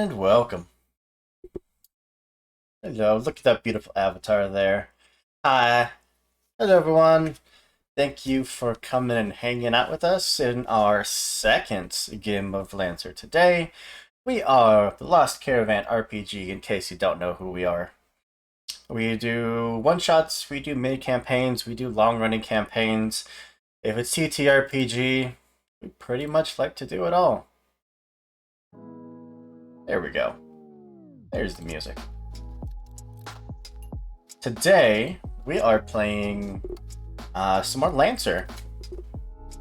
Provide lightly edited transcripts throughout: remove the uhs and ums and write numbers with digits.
And welcome. Hello, look at that beautiful avatar there. Hi. Hello, everyone. Thank you for coming and hanging out with us in our second game of Lancer today. We are the Lost Caravan RPG, in case you don't know who we are. We do one-shots, we do mini-campaigns, we do long-running campaigns. If it's TTRPG, we pretty much like to do it all. There we go. There's the music. Today, we are playing some more Lancer,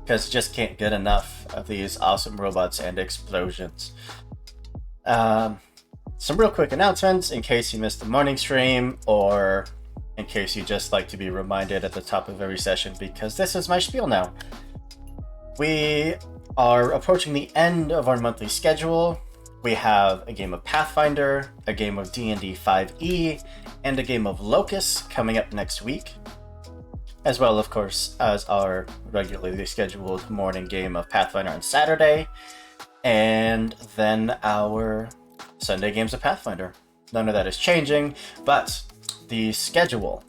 because just can't get enough of these awesome robots and explosions. Some real quick announcements in case you missed the morning stream, or in case you just like to be reminded at the top of every session, because this is my spiel now. We are approaching the end of our monthly schedule. We have a game of Pathfinder, a game of D&D 5e, and a game of Locust coming up next week, as well, of course, as our regularly scheduled morning game of Pathfinder on Saturday, and then our Sunday games of Pathfinder. None of that is changing, but the schedule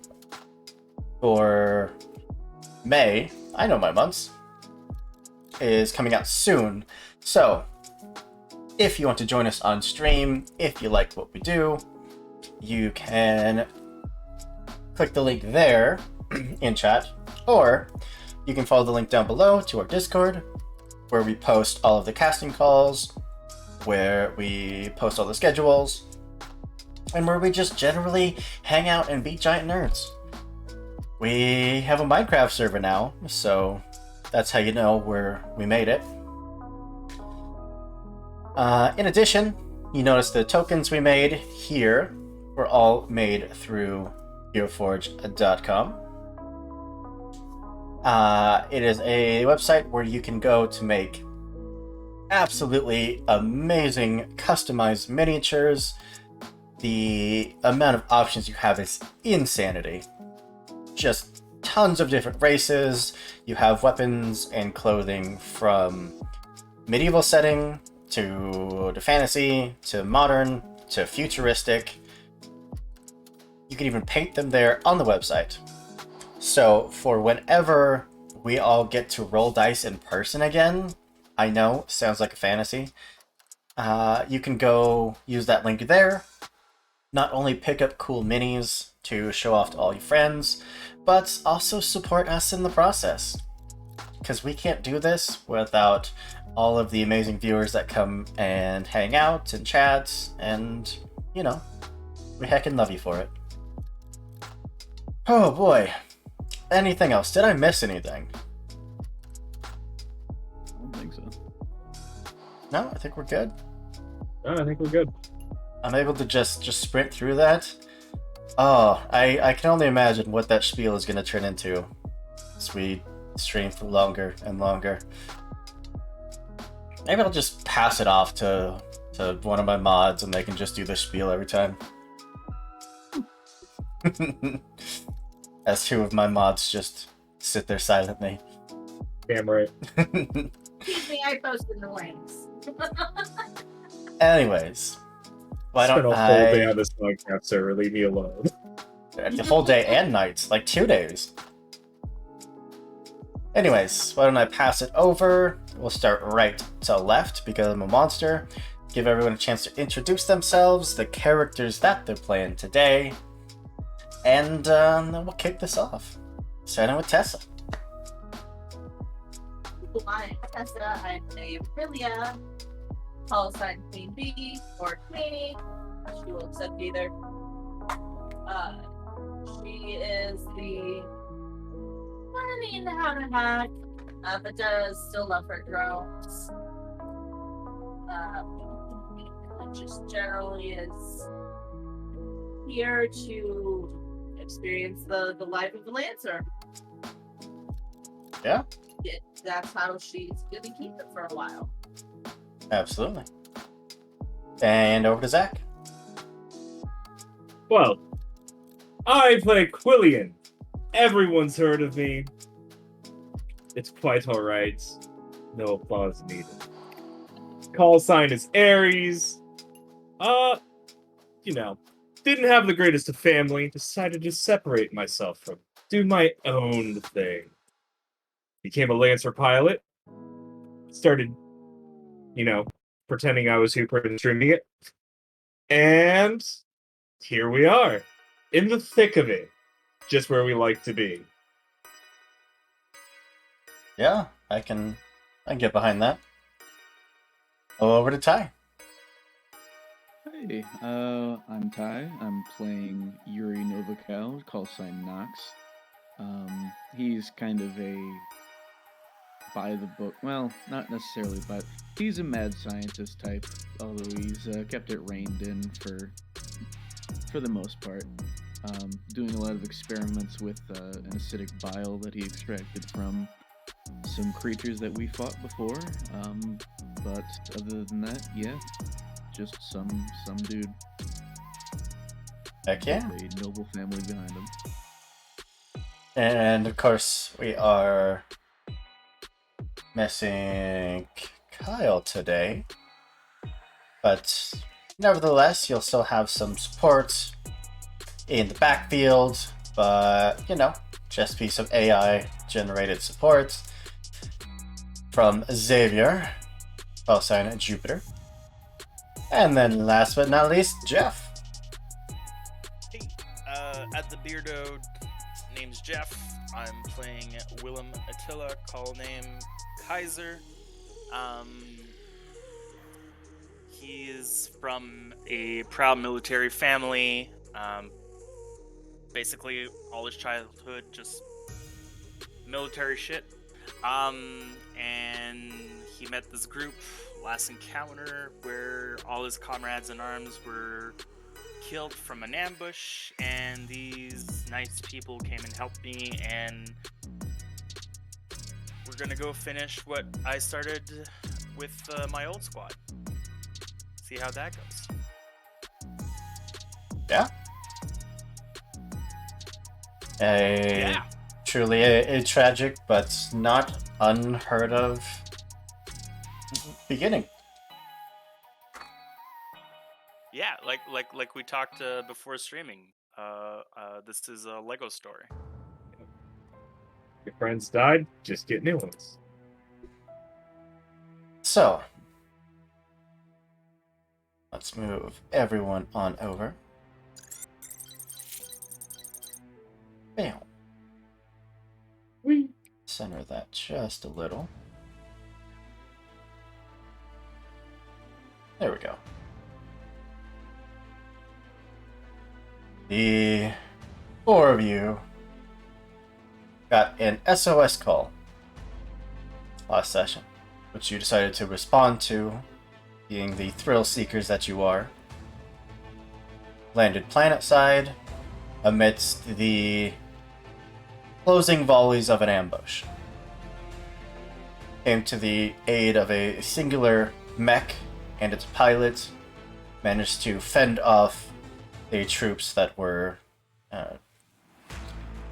for May, I know my months, is coming out soon. So, if you want to join us on stream, if you like what we do, you can click the link there in chat, or you can follow the link down below to our Discord, where we post all of the casting calls, where we post all the schedules, and where we just generally hang out and be giant nerds. We have a Minecraft server now, so that's how you know we made it. In addition, you notice the tokens we made here were all made through HeroForge.com. It is a website where you can go to make absolutely amazing customized miniatures. The amount of options you have is insanity. Just tons of different races. You have weapons and clothing from medieval setting to fantasy to modern to futuristic. You can even paint them there on the website. So for whenever we all get to roll dice in person again, I know, sounds like a fantasy, you can go use that link there. Not only pick up cool minis to show off to all your friends, but also support us in the process. Because we can't do this without all of the amazing viewers that come and hang out and chat, and, you know, we heckin' love you for it. Oh boy. Anything else? Did I miss anything? I don't think so. No, I think we're good. No, I think we're good. I'm able to just sprint through that. Oh, I can only imagine what that spiel is going to turn into as we stream for longer and longer. Maybe I'll just pass it off to one of my mods and they can just do the spiel every time. As two of my mods just sit there silently. Damn right. Excuse me, I posted the links. Anyways, why Spent don't a whole day I... on this Minecraft server. Leave me alone. The whole day and night, like 2 days. Anyways, why don't I pass it over? We'll start right to left because I'm a monster. Give everyone a chance to introduce themselves, the characters that they're playing today, and then we'll kick this off. Starting with Tessa. I'm Tessa. I'm named Aprilia. Call sign Queen Bee or Queenie. She will accept either. She is the running in the how to hack, but does still love her drones. Just generally is here to experience the life of a Lancer. Yeah, That's how she's gonna keep it for a while. absolutely. And over to Zach. Well, I play Quillian. Everyone's heard of me. It's quite alright. No applause needed. Call sign is Aries. You know, didn't have the greatest of family, decided to separate myself from do my own thing. Became a Lancer pilot, started, you know, pretending I was Hooper and streaming it. And here we are, in the thick of it, just where we like to be. Yeah, I can get behind that. Over to Ty. Hey, I'm Ty. I'm playing Yuri Novikal, call sign Nox. He's kind of a by the book, well, not necessarily, but he's a mad scientist type, although he's kept it reined in for the most part. Doing a lot of experiments with an acidic bile that he extracted from some creatures that we fought before. But other than that, yeah, just some dude. Heck yeah. With a noble family behind him. And of course, we are missing Kyle today. But nevertheless, you'll still have some support in the backfield. But, you know, just be some AI generated support from Xavier, call sign Jupiter. And then last but not least, Jeff. Hey, at the Beardo, name's Jeff. I'm playing Willem Attila, call name Kaiser. He is from a proud military family. Basically, all his childhood, just military shit. And he met this group, last encounter, where all his comrades in arms were killed from an ambush, and these nice people came and helped me, and we're gonna go finish what I started with my old squad. See how that goes. Yeah. Truly a tragic but not unheard of beginning. Yeah, like we talked before streaming. This is a Lego story. Your friends died, just get new ones. So, let's move everyone on over. Bam. Whee! Center that just a little. There we go. The four of you got an SOS call last session, which you decided to respond to, being the thrill seekers that you are. Landed planetside amidst the closing volleys of an ambush. Came to the aid of a singular mech and its pilot, managed to fend off the troops that were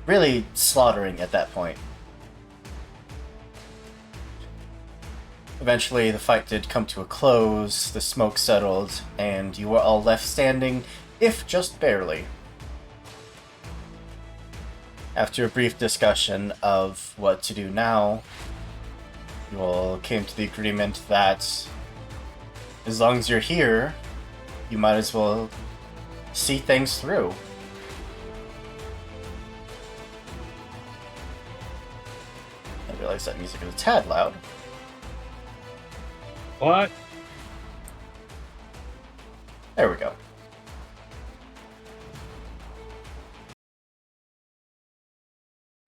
really slaughtering at that point. Eventually, the fight did come to a close, the smoke settled, and you were all left standing, if just barely. After a brief discussion of what to do now, you all came to the agreement that as long as you're here, you might as well see things through. I realize that music is a tad loud. What? There we go.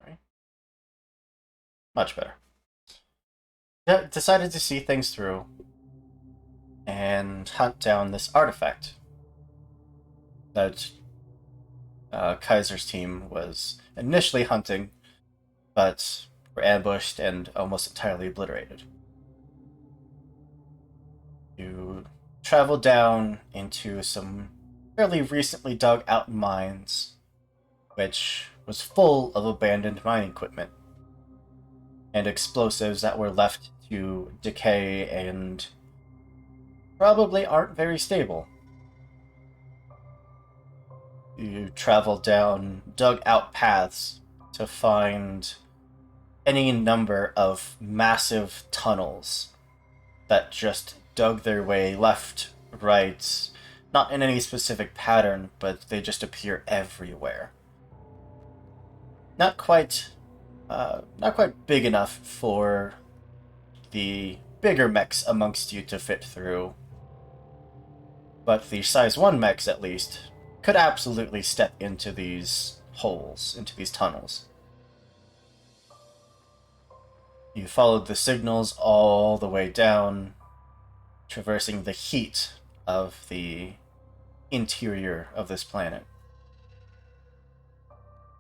Right. Much better. Decided to see things through and hunt down this artifact that Kaiser's team was initially hunting, but were ambushed and almost entirely obliterated. You traveled down into some fairly recently dug out mines, which was full of abandoned mining equipment and explosives that were left to decay and probably aren't very stable. You travel down dug out paths to find any number of massive tunnels that just dug their way left, right, not in any specific pattern, but they just appear everywhere. Not quite, not quite big enough for the bigger mechs amongst you to fit through, but the size 1 mechs, at least, could absolutely step into these holes, into these tunnels. You followed the signals all the way down, traversing the heat of the interior of this planet.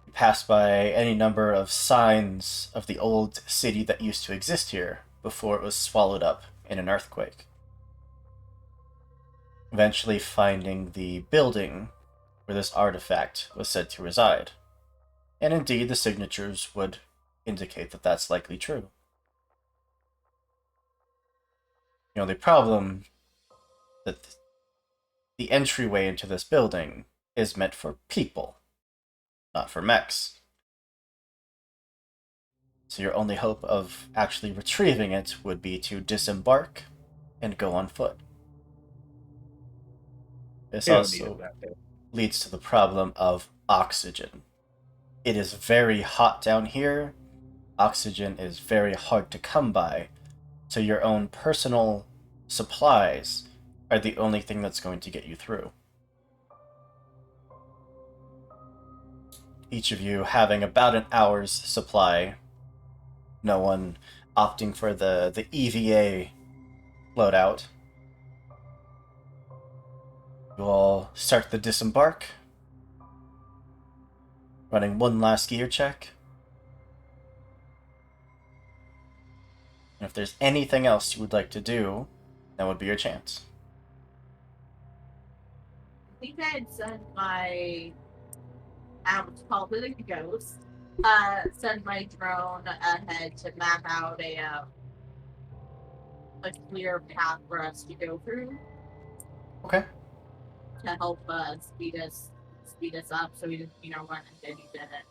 You pass by any number of signs of the old city that used to exist here before it was swallowed up in an earthquake. Eventually finding the building where this artifact was said to reside. And indeed, the signatures would indicate that that's likely true. You know, the problem that the entryway into this building is meant for people, not for mechs. So your only hope of actually retrieving it would be to disembark and go on foot. This You don't need also that bit. leads to the problem of oxygen. It is very hot down here. Oxygen is very hard to come by, so your own personal supplies are the only thing that's going to get you through. Each of you having about an hour's supply. No one opting for the EVA loadout. You all start the disembark. Running one last gear check. And if there's anything else you would like to do, that would be your chance. I think I had sent my, I don't know what to call it, a ghost. Send my drone ahead to map out a clear path for us to go through Okay. to help speed us up so we didn't, run into any dead ends.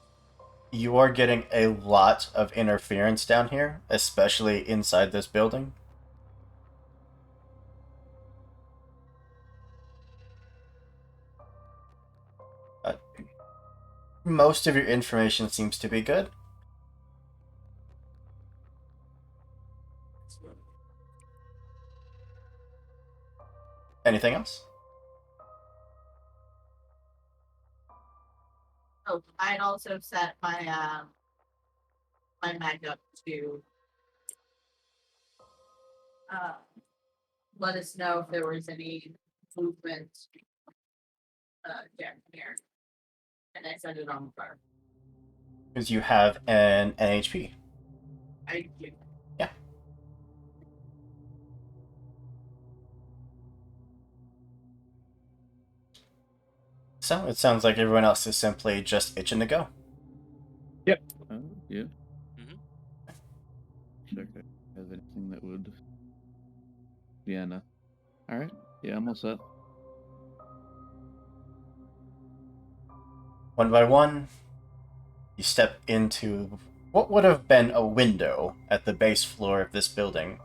You are getting a lot of interference down here, especially inside this building. Most of your information seems to be good. Anything else? Oh, I'd also set my my mag up to let us know if there was any movement down here. And I set it on fire. Because you have an NHP. I do. Yeah. So it sounds like everyone else is simply just itching to go. Oh, yeah. Mhm. Check if I have anything that would. Yeah, no. Alright. Yeah, I'm all set. One by one, you step into what would have been a window at the base floor of this building,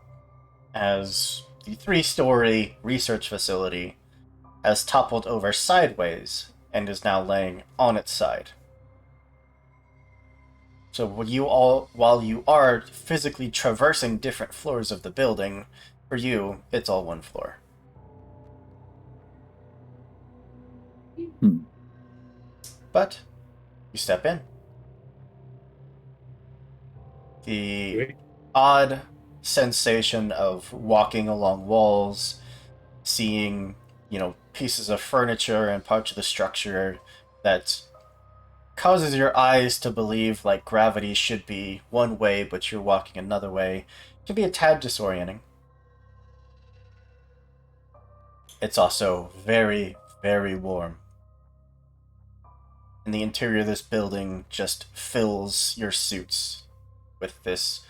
as the 3-story research facility has toppled over sideways and is now laying on its side. So while you are physically traversing different floors of the building, for you, it's all one floor. But you step in. The Wait. odd sensation of walking along walls, seeing, pieces of furniture and parts of the structure that causes your eyes to believe like gravity should be one way, but you're walking another way, can be a tad disorienting. It's also very, very warm. And the interior of this building just fills your suits with this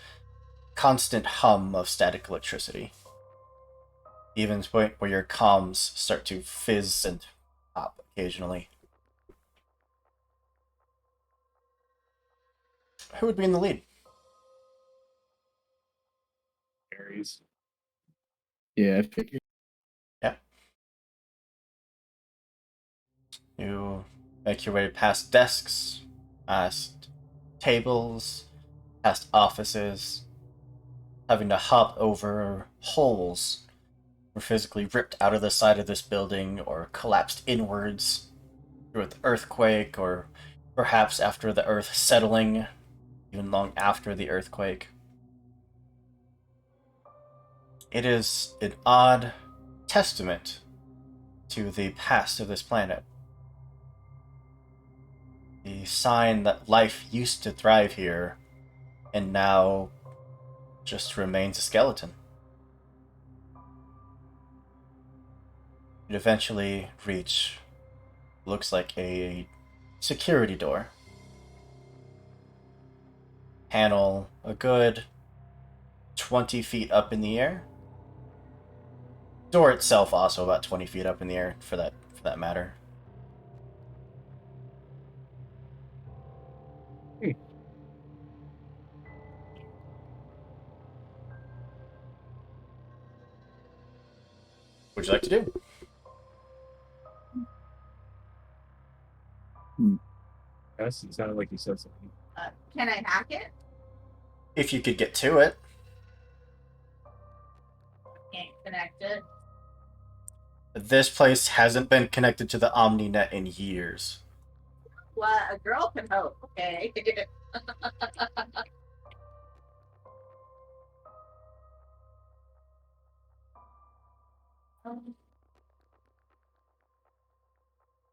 constant hum of static electricity. Even to the point where your comms start to fizz and pop occasionally. Who would be in the lead? Aries. Yeah, I figured. Yeah. You make your way past desks, past tables, past offices, having to hop over holes were physically ripped out of the side of this building or collapsed inwards through an earthquake, or perhaps after the earth settling, even long after the earthquake. It is an odd testament to the past of this planet. The sign that life used to thrive here and now just remains a skeleton. You'd eventually reach, looks like a security door. Panel a good 20 feet up in the air. Door itself also about 20 feet up in the air for that matter. What would you like to do? Yes, it sounded like you said something. Can I hack it? If you could get to it. Can't connect it. This place hasn't been connected to the OmniNet in years. Well, a girl can hope, okay?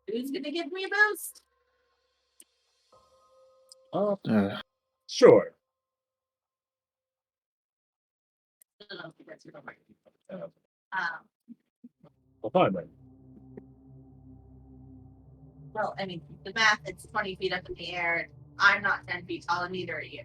Who's gonna give me a boost? Oh, Uh, sure. Um, Well, fine then. well, I mean, the math, it's 20 feet up in the air, and I'm not 10 feet tall, and neither are you.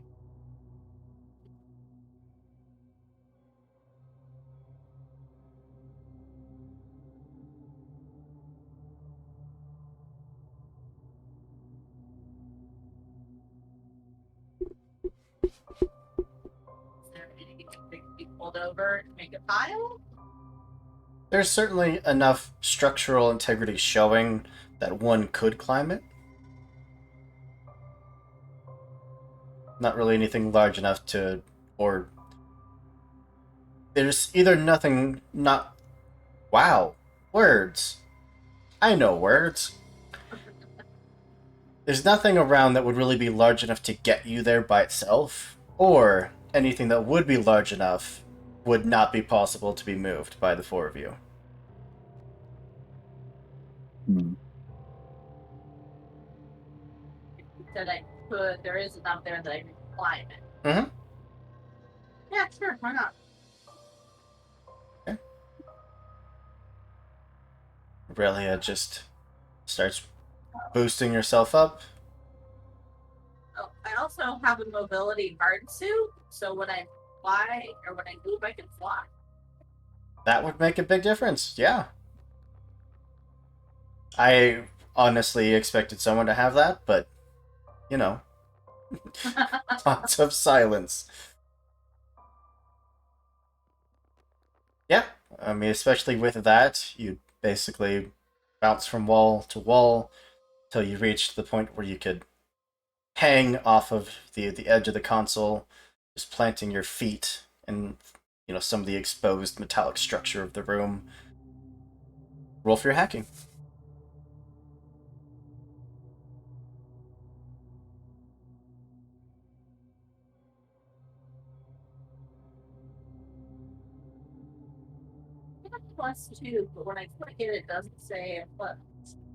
Is there anything that can be pulled over to make a pile? There's certainly enough structural integrity showing that one could climb it. Not really anything large enough to, or there's either nothing, not, wow, words. I know words. There's nothing around that would really be large enough to get you there by itself, or anything that would be large enough would not be possible to be moved by the four of you. Said I could. There is enough there that I can climb it. Mhm. Yeah, sure. Why not? Aurelia just starts boosting yourself up. Oh, I also have a mobility guard suit, so when I fly or when I move, I can fly. That would make a big difference, yeah. I honestly expected someone to have that, but, you know, lots of silence. Yeah, I mean, especially with that, you basically bounce from wall to wall till you reach the point where you could hang off of the edge of the console, just planting your feet in, some of the exposed metallic structure of the room. Roll for your hacking. +2, but when I click it, it doesn't say a plus.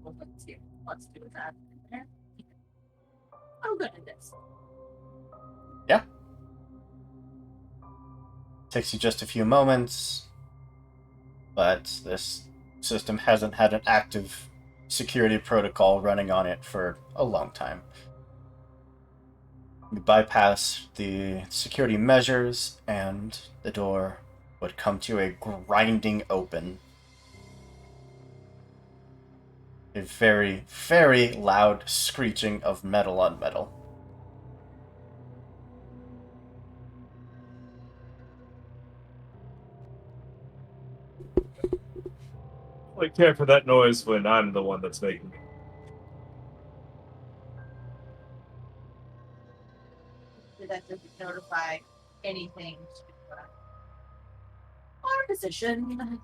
Well, let's see. +2 is that in there. Oh, good at this. Yeah. Takes you just a few moments, but this system hasn't had an active security protocol running on it for a long time. You bypass the security measures, and the door would come to a grinding open. A very, very loud screeching of metal on metal. only care for that noise when I'm the one that's making it. That doesn't notify anything to our position.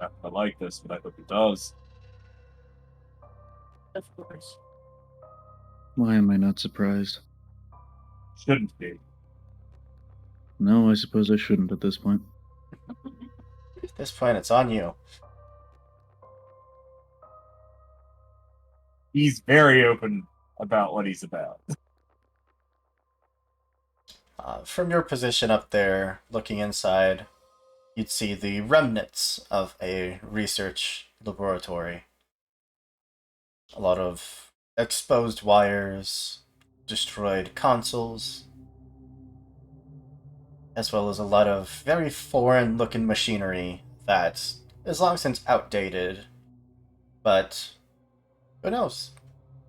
I like this, but I hope it does. Of course. Why am I not surprised? Shouldn't be. No, I suppose I shouldn't at this point. At this point, it's on you. He's very open about what he's about. From your position up there, looking inside, you'd see the remnants of a research laboratory. A lot of exposed wires, destroyed consoles, as well as a lot of very foreign-looking machinery that is long since outdated. But who knows?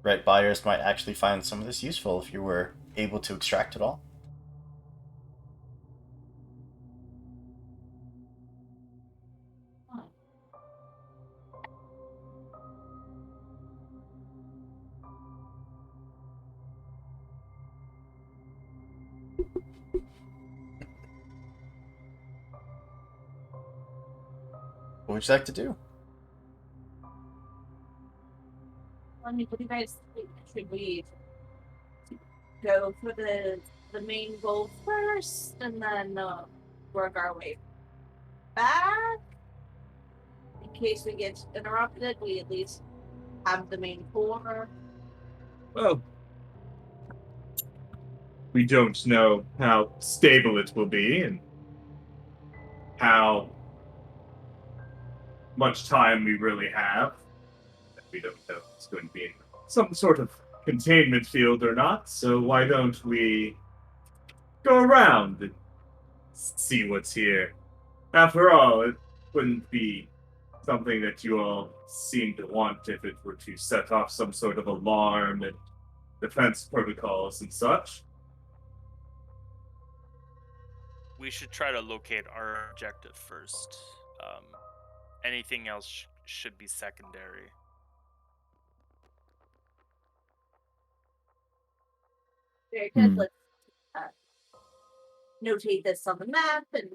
Right buyers might actually find some of this useful if you were able to extract it all. What would you like to do? I mean, what do you guys think? Should we go for the main goal first and then work our way back? In case we get interrupted, we at least have the main core. Well, we don't know how stable it will be and how much time we really have. We don't know if it's going to be in some sort of containment field or not, so why don't we go around and see what's here? After all, it wouldn't be something that you all seem to want if it were to set off some sort of alarm and defense protocols and such. We should try to locate our objective first. Anything else should be secondary. Very good. Let's notate this on the map, and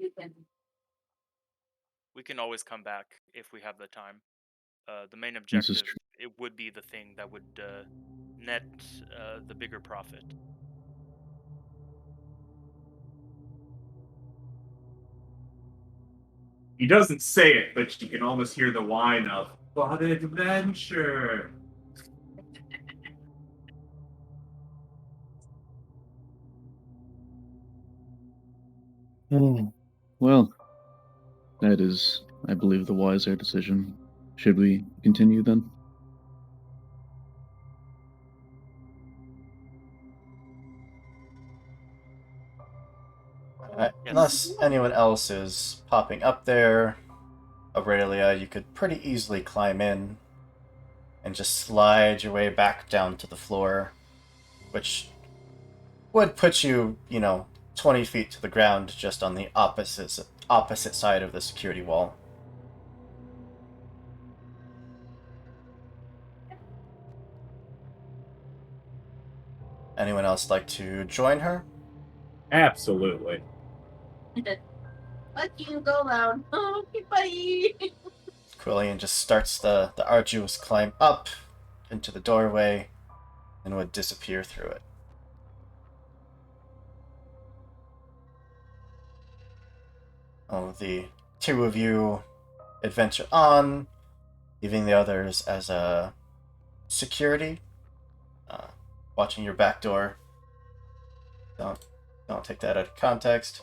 We can always come back if we have the time. The main This is objective, true. it would be the thing that would net the bigger profit. He doesn't say it, but you can almost hear the whine of "What adventure!" Oh, well, that is, I believe, the wiser decision. Should we continue then? Unless anyone else is popping up there, Aurelia, you could pretty easily climb in and just slide your way back down to the floor, which would put you, 20 feet to the ground just on the opposite side of the security wall. Anyone else like to join her? Absolutely. let you go down. Okay, bye. Quillian just starts the arduous climb up into the doorway and would disappear through it. Oh, the two of you adventure on, leaving the others as a security, watching your back door. Don't take that out of context.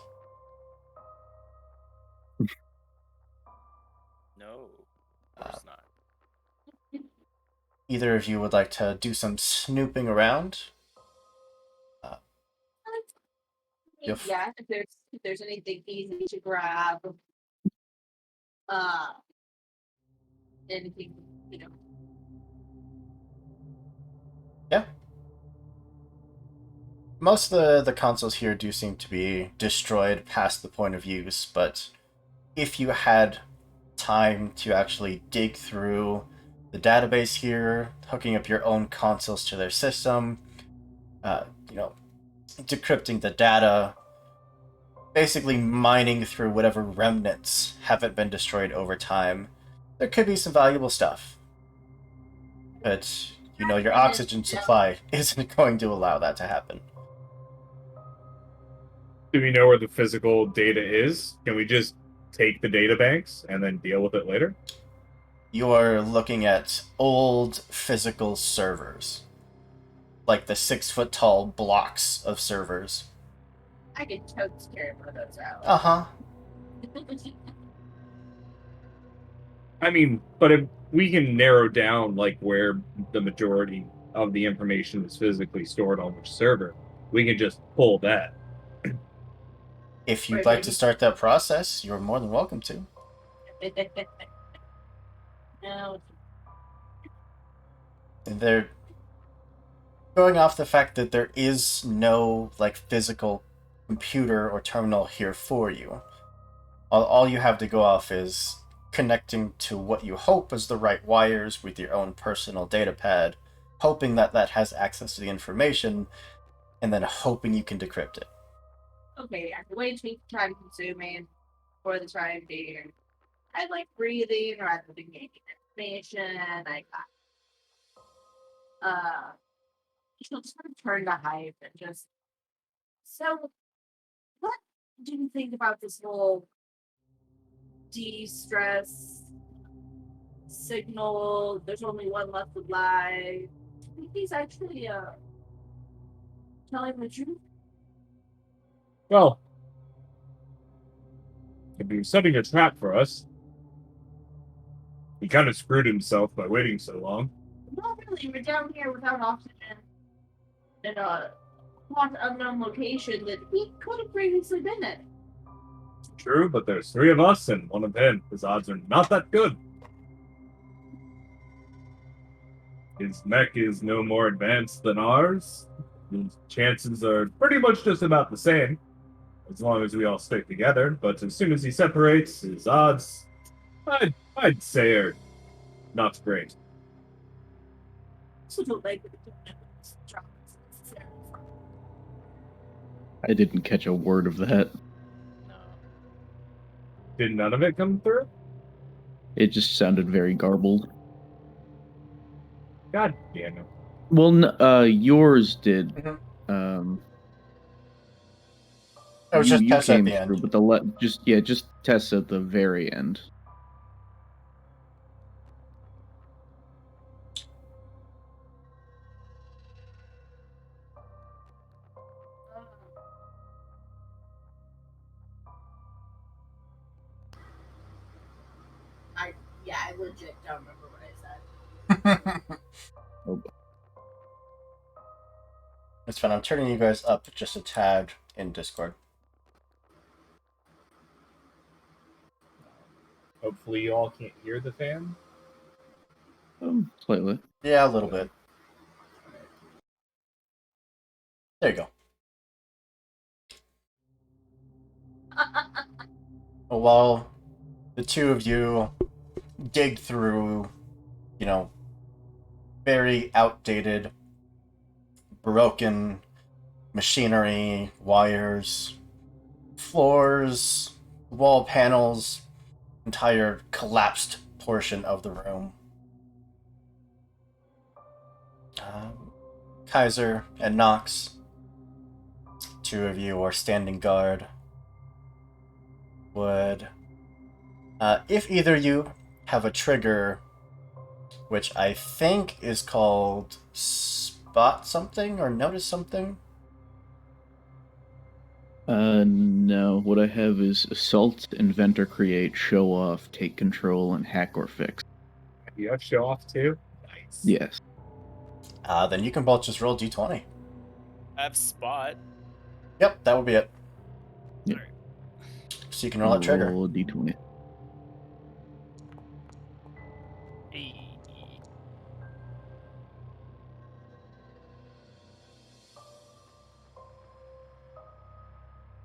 No, of course not. Either of you would like to do some snooping around? Yeah, if there's anything easy to grab, anything, Yeah. Most of the consoles here do seem to be destroyed past the point of use, but if you had time to actually dig through the database here, hooking up your own consoles to their system, you know, decrypting the data, basically mining through whatever remnants haven't been destroyed over time, there could be some valuable stuff. But, you know, your oxygen supply isn't going to allow that to happen. Do we know where the physical data is? Can we just take the data banks and then deal with it later? You are looking at old physical servers. Like the 6-foot tall blocks of servers. I could totes carry one of those out. Uh-huh. I mean, but if we can narrow down like where the majority of the information is physically stored on which server, we can just pull that. If you'd like to start that process, you're more than welcome to. No. And they're going off the fact that there is no like physical computer or terminal here for you. All you have to go off is connecting to what you hope is the right wires with your own personal data pad, hoping that that has access to the information, and then hoping you can decrypt it. Okay, yeah, the way too time consuming for the time being. I like breathing rather than gaining information. I got she'll sort of turn to hype and just so what do you think about this whole de-stress signal? There's only one left alive. Do you think he's actually telling the truth? Well, if he was setting a trap for us, he kind of screwed himself by waiting so long. Not really. We're down here without oxygen in a hot unknown location that we could have previously been in. True, but there's 3 of us and 1 of him. His odds are not that good. His mech is no more advanced than ours. His chances are pretty much just about the same, as long as we all stick together. But as soon as he separates, his odds, I'd say, are not great. So don't like it. I didn't catch a word of that. No. Did none of it come through? It just sounded very garbled. God damn it. Well, yours did. Mhm. It was just You Tessa at came the through, end. but just Tessa at the very end. I legit don't remember what I said. Oh, It's fine. I'm turning you guys up just a tad in Discord. Hopefully you all can't hear the fan. slightly. Yeah, a little bit. There you go. While the two of you dig through, you know, very outdated, broken machinery, wires, floors, wall panels, entire collapsed portion of the room. Kaiser and Knox, two of you are standing guard. Would, if either you have a trigger, which I think is called spot something or notice something. No. What I have is assault, inventor, create, show off, take control, and hack or fix. You have show off too? Nice. Yes. Then you can both just roll d20. I have spot. Yep, that would be it. Yep. Alright. So you can roll that trigger. Roll a d20. Hey.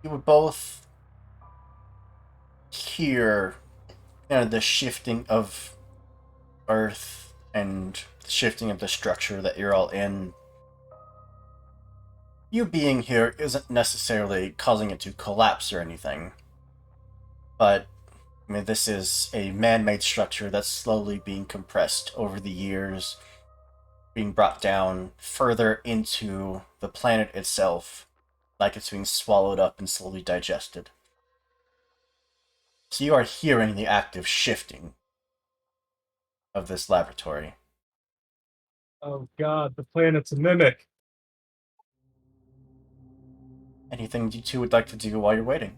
You would both hear the shifting of earth and the shifting of the structure that you're all in. You being here isn't necessarily causing it to collapse or anything, but I mean, this is a man-made structure that's slowly being compressed over the years, being brought down further into the planet itself, like it's being swallowed up and slowly digested. So you are hearing the active shifting of this laboratory. Oh god, the planet's a mimic. Anything you two would like to do while you're waiting?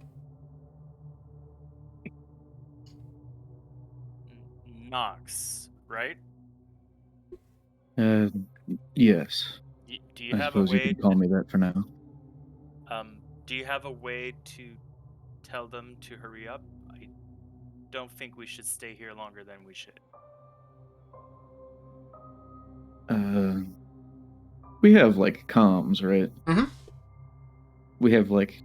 Nox, right? Yes. Do you I have a suppose you way can call me that for now. do you have a way to tell them to hurry up? I don't think we should stay here longer than we should. We have like comms, right? Mhm. We have like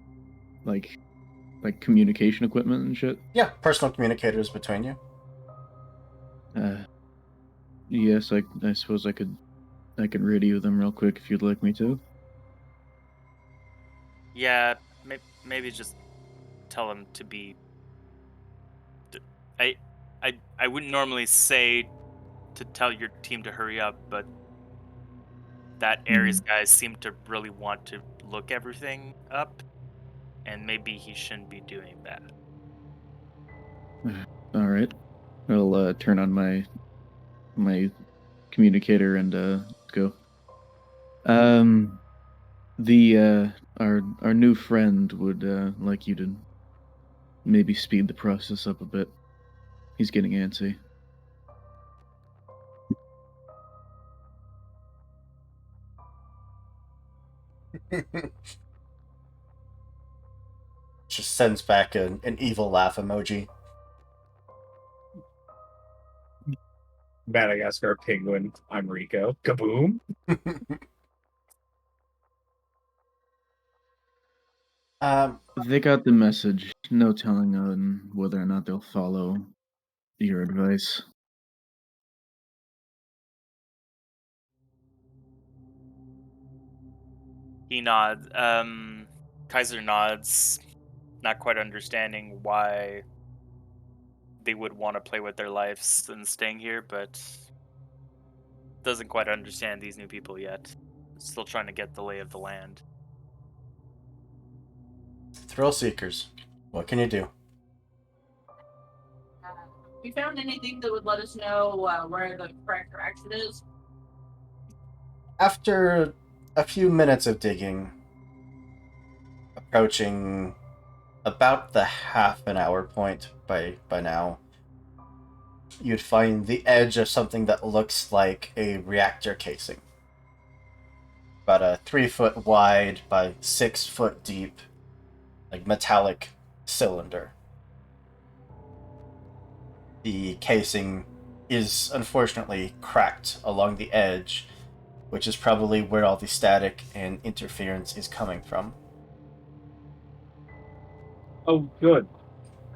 communication equipment and shit. Yeah, personal communicators between you. Yes, I suppose I could radio them real quick if you'd like me to. Yeah, maybe just tell them to be. I, I wouldn't normally say to tell your team to hurry up, but that Ares guy seemed to really want to look everything up, and maybe he shouldn't be doing that. All right, I'll turn on my communicator and go. The our new friend would like you to maybe speed the process up a bit. He's getting antsy. Just sends back an evil laugh emoji. Madagascar penguin. I'm Rico. Kaboom. They got the message. No telling on whether or not they'll follow your advice. He nods. Kaiser nods, not quite understanding why they would want to play with their lives and staying here, but doesn't quite understand these new people yet. Still trying to get the lay of the land. Thrill seekers. What can you do? We found anything that would let us know where the correct direction is? After a few minutes of digging, approaching about the half an hour point by now, you'd find the edge of something that looks like a reactor casing. About a 3-foot wide by 6-foot deep, like metallic cylinder. The casing is unfortunately cracked along the edge, which is probably where all the static and interference is coming from. Oh, good.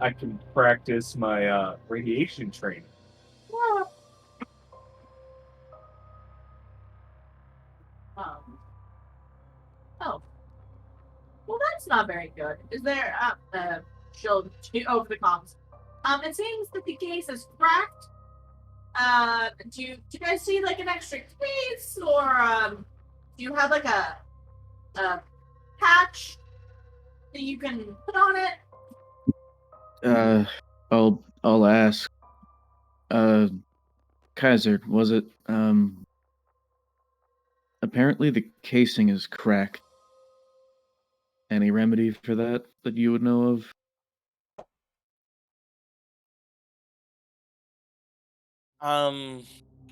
I can practice my radiation training. Um, oh. Well, that's not very good. Is there, she'll over the comms. It seems that the case is cracked. Do you guys see like an extra case, or do you have like a patch that you can put on it? I'll ask. Kaiser, was it? Apparently the casing is cracked. Any remedy for that you would know of?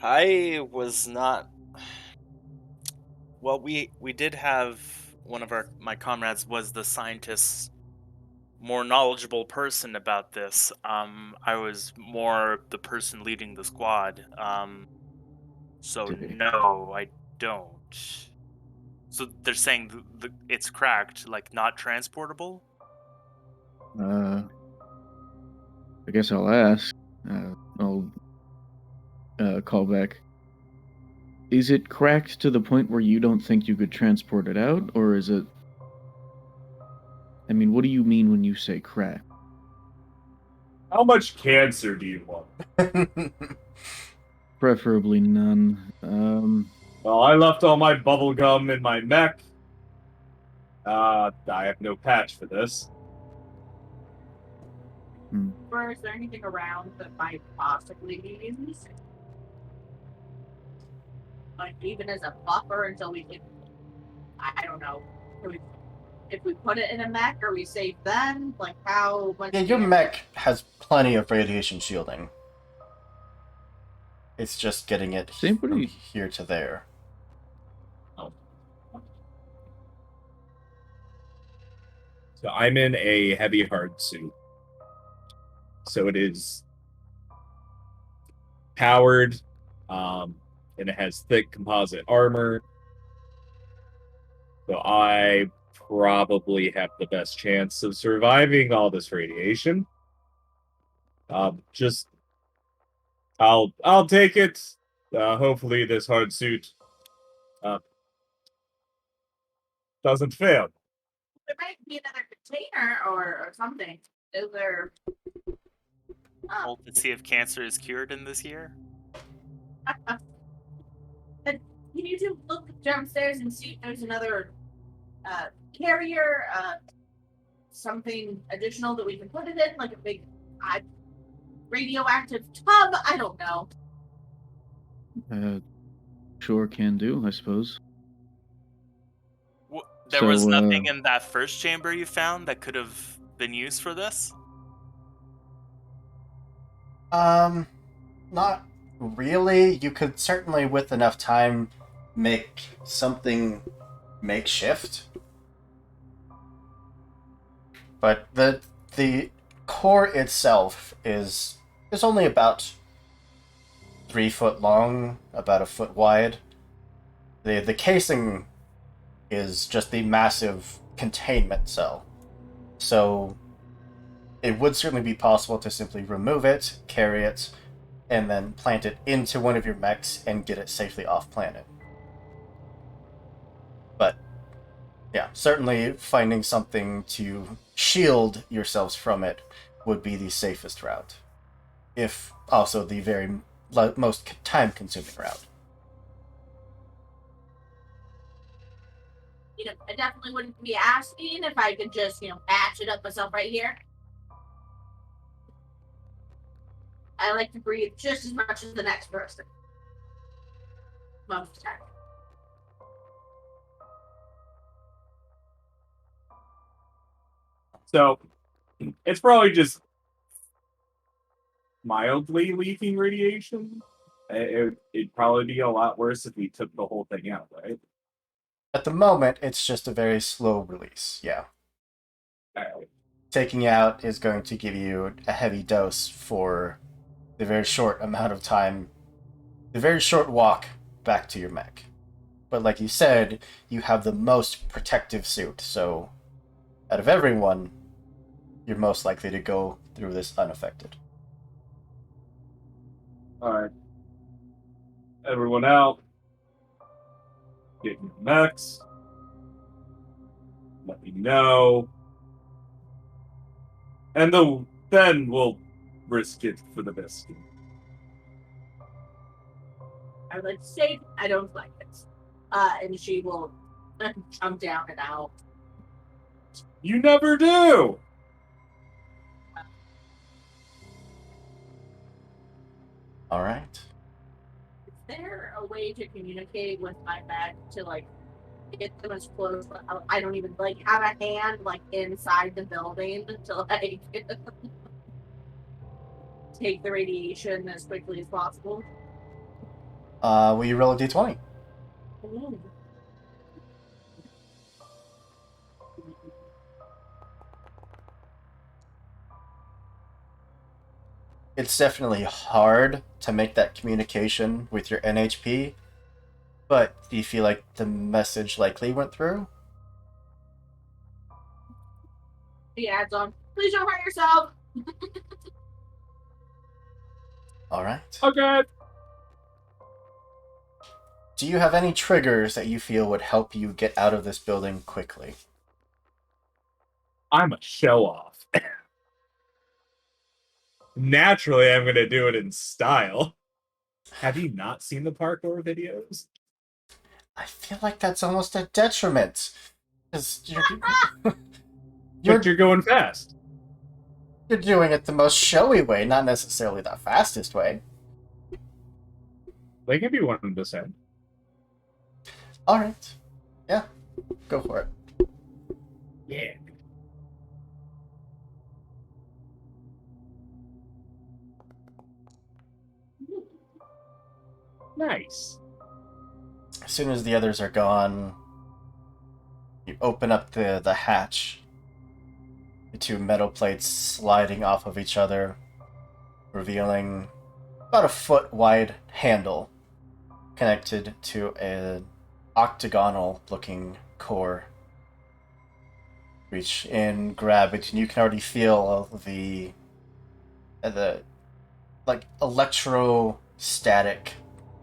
I was not. Well, we did have one of my comrades was the scientist, more knowledgeable person about this. I was more the person leading the squad. So See. no, I don't. So they're saying it's cracked, like not transportable. I guess I'll ask. I'll call back. Is it cracked to the point where you don't think you could transport it out, or is it... I mean, what do you mean when you say cracked? How much cancer do you want? Preferably none. Well, I left all my bubble gum in my mech. I have no patch for this. Or is there anything around that might possibly be used? Like, even as a buffer until we can, I don't know, if we put it in a mech, are we safe then? Like, how much? Yeah, your mech has plenty of radiation shielding. It's just getting it Same from pretty- here to there. So I'm in a heavy hard suit. So it is powered, and it has thick composite armor. So I probably have the best chance of surviving all this radiation. Just I'll take it. Hopefully this hard suit doesn't fail. There might be another container or something. Is there? Hope to see if cancer is cured in this year. Can you two look downstairs and see if there's another carrier, something additional that we can put it in, like a big radioactive tub? I don't know. Sure can do, I suppose. There So, was nothing in that first chamber you found that could have been used for this? Not really. You could certainly, with enough time, make something makeshift. But the core itself is only about 3 foot long, about a foot wide. The casing is just the massive containment cell. So it would certainly be possible to simply remove it, carry it, and then plant it into one of your mechs and get it safely off planet. But yeah, certainly finding something to shield yourselves from it would be the safest route. If also the very most time-consuming route. I definitely wouldn't be asking if I could just, patch it up myself right here. I like to breathe just as much as the next person. Most of the time. So it's probably just mildly leaking radiation. It'd probably be a lot worse if we took the whole thing out, right? At the moment, it's just a very slow release, yeah. Alright. Taking out is going to give you a heavy dose for the very short amount of time, the very short walk back to your mech. But like you said, you have the most protective suit, so out of everyone, you're most likely to go through this unaffected. Alright. Everyone out. Get your mechs. Let me know. And then we'll risk it for the best. I would like to say I don't like it. And she will jump down and out. You never do! Alright. Is there a way to communicate with my mech to get them as close? I don't even have a hand inside the building to take the radiation as quickly as possible. Will you roll a d20? Ooh. It's definitely hard to make that communication with your NHP, but do you feel like the message likely went through? He adds on, please don't hurt yourself. All right. Okay. Do you have any triggers that you feel would help you get out of this building quickly? I'm a show off. Naturally, I'm gonna do it in style. Have you not seen the parkour videos? I feel like that's almost a detriment. Because But you're you're going fast. you're doing it the most showy way, not necessarily the fastest way. They can be 1%. All right. Yeah, go for it. Yeah. Nice. As soon as the others are gone, you open up the hatch. The two metal plates sliding off of each other, revealing about a foot wide handle connected to an octagonal looking core. Reach in, grab it, and you can already feel the like electrostatic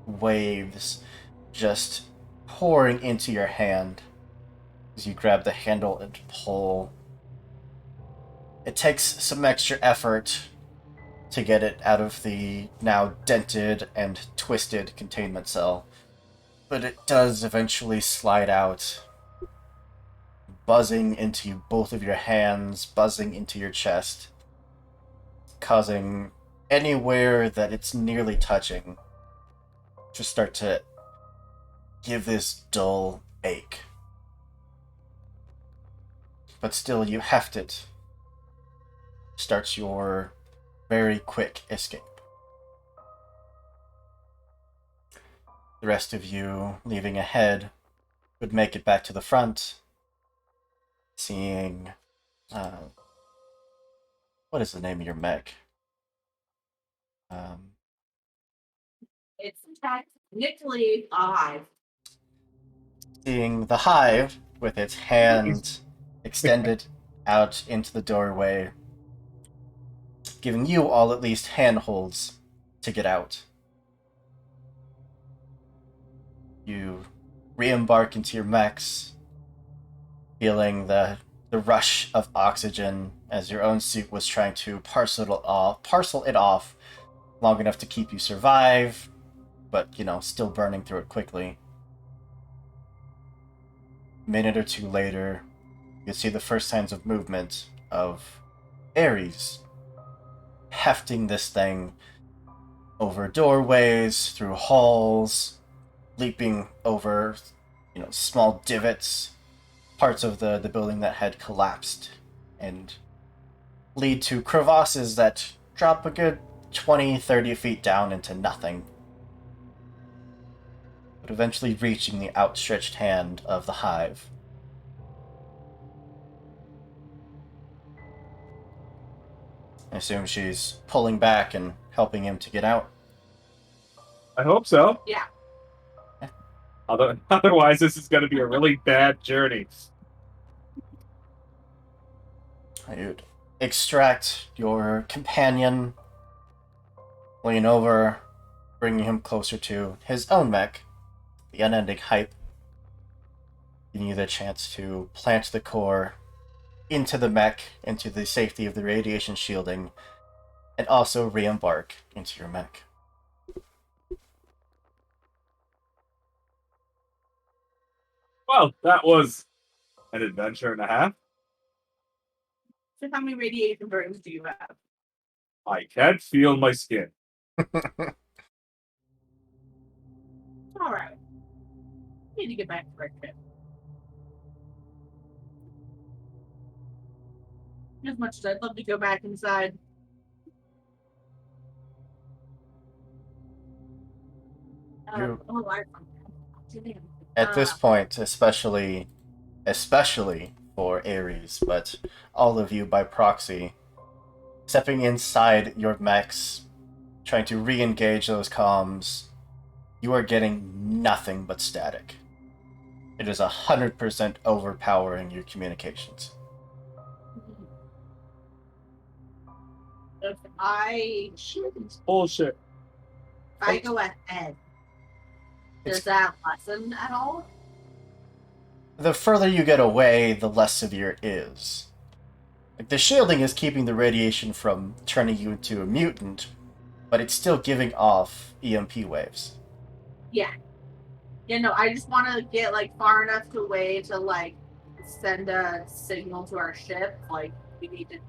waves just pouring into your hand as you grab the handle and pull. It takes some extra effort to get it out of the now dented and twisted containment cell, but it does eventually slide out, buzzing into both of your hands, buzzing into your chest, causing anywhere that it's nearly touching to start to give this dull ache. But still, you heft it. Starts your very quick escape. The rest of you, leaving ahead, would make it back to the front, seeing... what is the name of your mech? It's technically a hive. Seeing the hive with its hand extended out into the doorway, giving you all at least handholds to get out. You re-embark into your mechs, feeling the rush of oxygen as your own suit was trying to parcel it off long enough to keep you survive, but, still burning through it quickly. A minute or two later, you see the first signs of movement of Ares hefting this thing over doorways, through halls, leaping over, small divots, parts of the building that had collapsed, and lead to crevasses that drop a good 20-30 feet down into nothing, but eventually reaching the outstretched hand of the hive. I assume she's pulling back and helping him to get out. I hope so. Yeah. Otherwise, this is going to be a really bad journey. You'd extract your companion, lean over, bringing him closer to his own mech, the unending hype, giving you the chance to plant the core into the mech, into the safety of the radiation shielding, and also re-embark into your mech. Well, that was an adventure and a half. So how many radiation burns do you have? I can't feel my skin. All right. Need to get back to work. As much as I'd love to go back inside. At this point, especially for Ares, but all of you by proxy, stepping inside your mechs, trying to re-engage those comms, you are getting nothing but static. It is 100% overpowering your communications. If I It's bullshit. If I go ahead, does that lessen at all? The further you get away, the less severe it is. Like, the shielding is keeping the radiation from turning you into a mutant, but it's still giving off EMP waves. Yeah. You know, I just want to get like far enough away to like send a signal to our ship. Like we need to,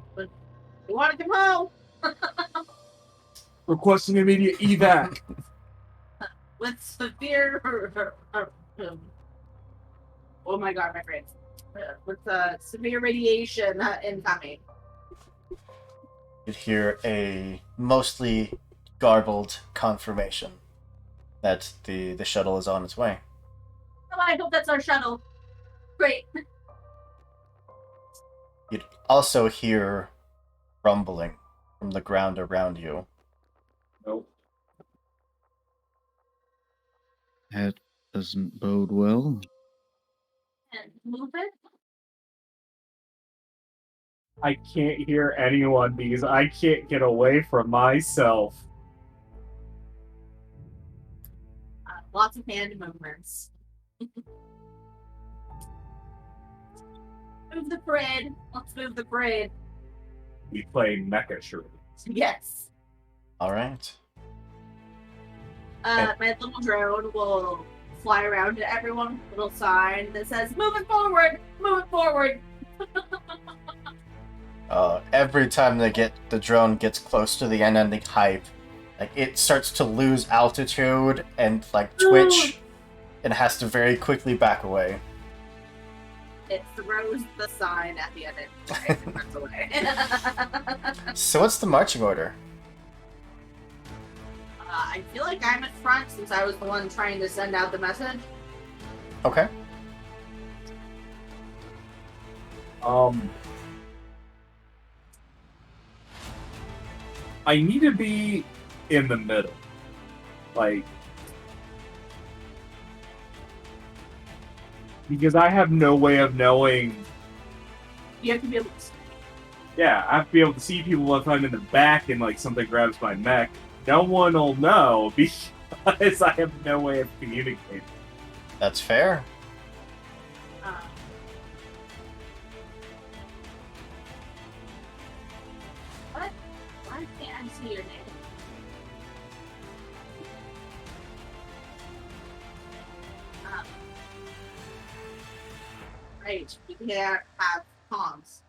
we want to come home Requesting immediate evac. with severe. Oh my god, my brain. With severe radiation incoming. You'd hear a mostly garbled confirmation that the shuttle is on its way. Oh, I hope that's our shuttle. Great. You'd also hear rumbling from the ground around you. Nope. That doesn't bode well. And move it. I can't hear anyone because I can't get away from myself. Lots of hand movements. Move the grid. Let's move the grid. We play mecha charades. Yes. All right. My little drone will fly around to everyone with a little sign that says, "Move it forward! Move it forward!" Every time the drone gets close to the unending hype, like, it starts to lose altitude and like twitch, and has to very quickly back away. It throws the sign at the end and runs away. So what's the marching order? I feel like I'm at front since I was the one trying to send out the message. Okay. I need to be in the middle. Like, because I have no way of knowing. You have to be able to. Yeah, I have to be able to see people if I'm in the back and like something grabs my neck. No one will know because I have no way of communicating. That's fair. What? Why can't I see your name? Right, we can't have comms.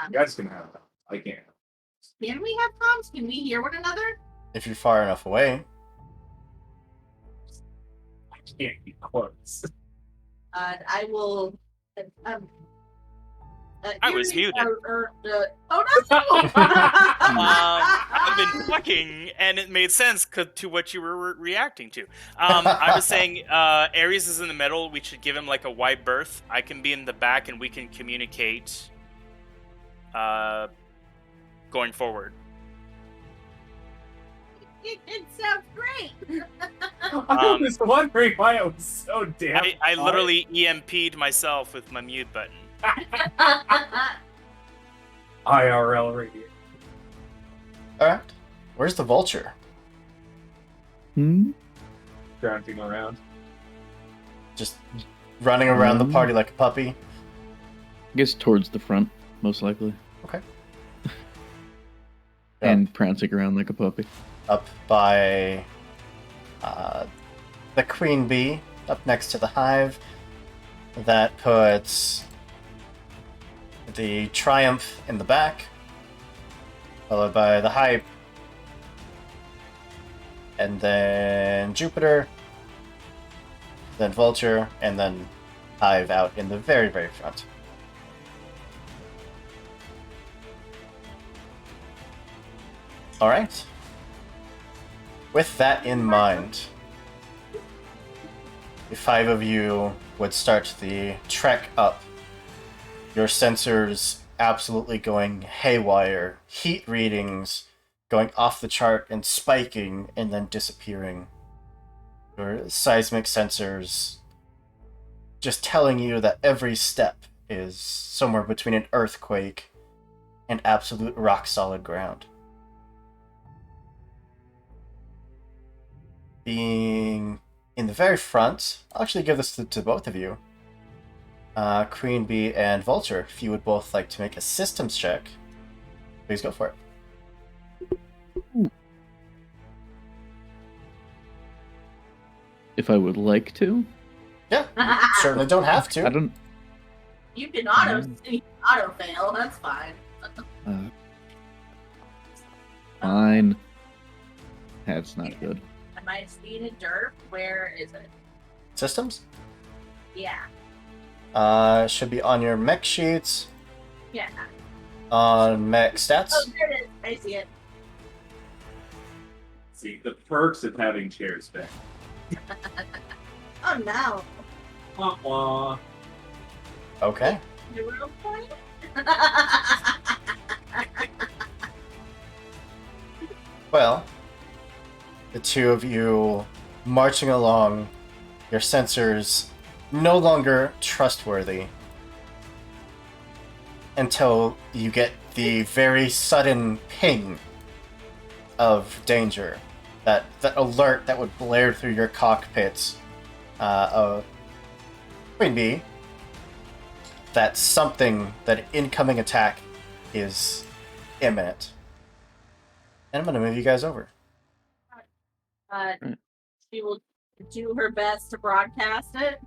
You guys can have that. I can't. Can we have comms? Can we hear one another? If you're far enough away. I can't be close. I will. I was muted. Oh no! I've been talking, and it made sense to what you were reacting to. I was saying Ares is in the middle. We should give him like a wide berth. I can be in the back, and we can communicate going forward. It sounds great. I was wondering why it was so damn. I literally EMP'd myself with my mute button. IRL radio. Alright. Where's the vulture? Bouncing around. Just running around the party like a puppy? I guess towards the front, most likely. Okay. And prancing around like a puppy. Up by the queen bee, up next to the hive. That puts the triumph in the back, followed by the hype, and then Jupiter, then vulture, and then hive out in the very, very front. Alright. With that in mind, the 5 of you would start the trek up. Your sensors absolutely going haywire, heat readings going off the chart and spiking and then disappearing. Your seismic sensors just telling you that every step is somewhere between an earthquake and absolute rock solid ground. being in the very front, I'll actually give this to both of you. Queen Bee and Vulture, if you would both like to make a systems check, please go for it. If I would like to, Yeah, certainly don't have to. I don't. You can auto fail. That's fine. Fine. That's not good. Am I seeing a derp? Where is it? Systems? Yeah. Should be on your mech sheets, Yeah. on mech stats. Oh, there it is. I see it. See, the perks of having chairs back. Oh no. Wah, wah. Okay. Zero point? Well, the two of you marching along, your sensors no longer trustworthy until you get the very sudden ping of danger. That alert that would blare through your cockpits. Queen Bee, that something, that incoming attack is imminent. And I'm going to move you guys over. She will do her best to broadcast it.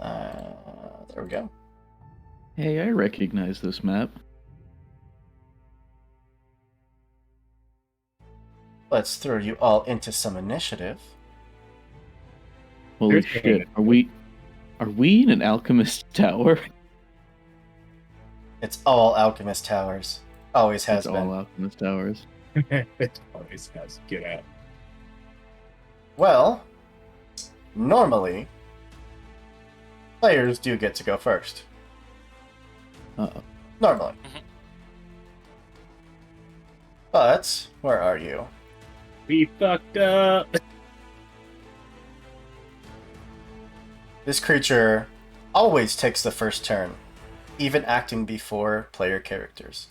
There we go. Hey, I recognize this map. Let's throw you all into some initiative. Holy Here's shit! Are we in an alchemist tower? It's all Alchemist Towers. Always has It's been. all alchemist towers. It always has. Get out. Well, normally, players do get to go first. Uh-oh. Normally. But, where are you? We fucked up. This creature always takes the first turn, even acting before player characters.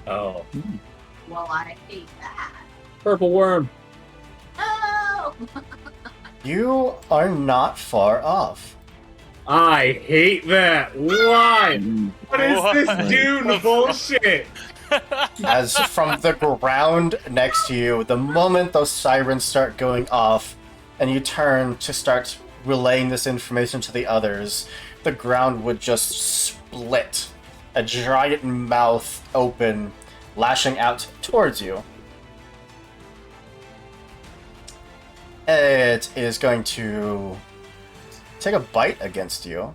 Oh. Well, I hate that. Purple worm. Oh! You are not far off. I hate that. Why? What is this What? Dune bullshit? As from the ground next to you, the moment those sirens start going off and you turn to start relaying this information to the others, the ground would just split. A giant mouth open, lashing out towards you. It is going to take a bite against you.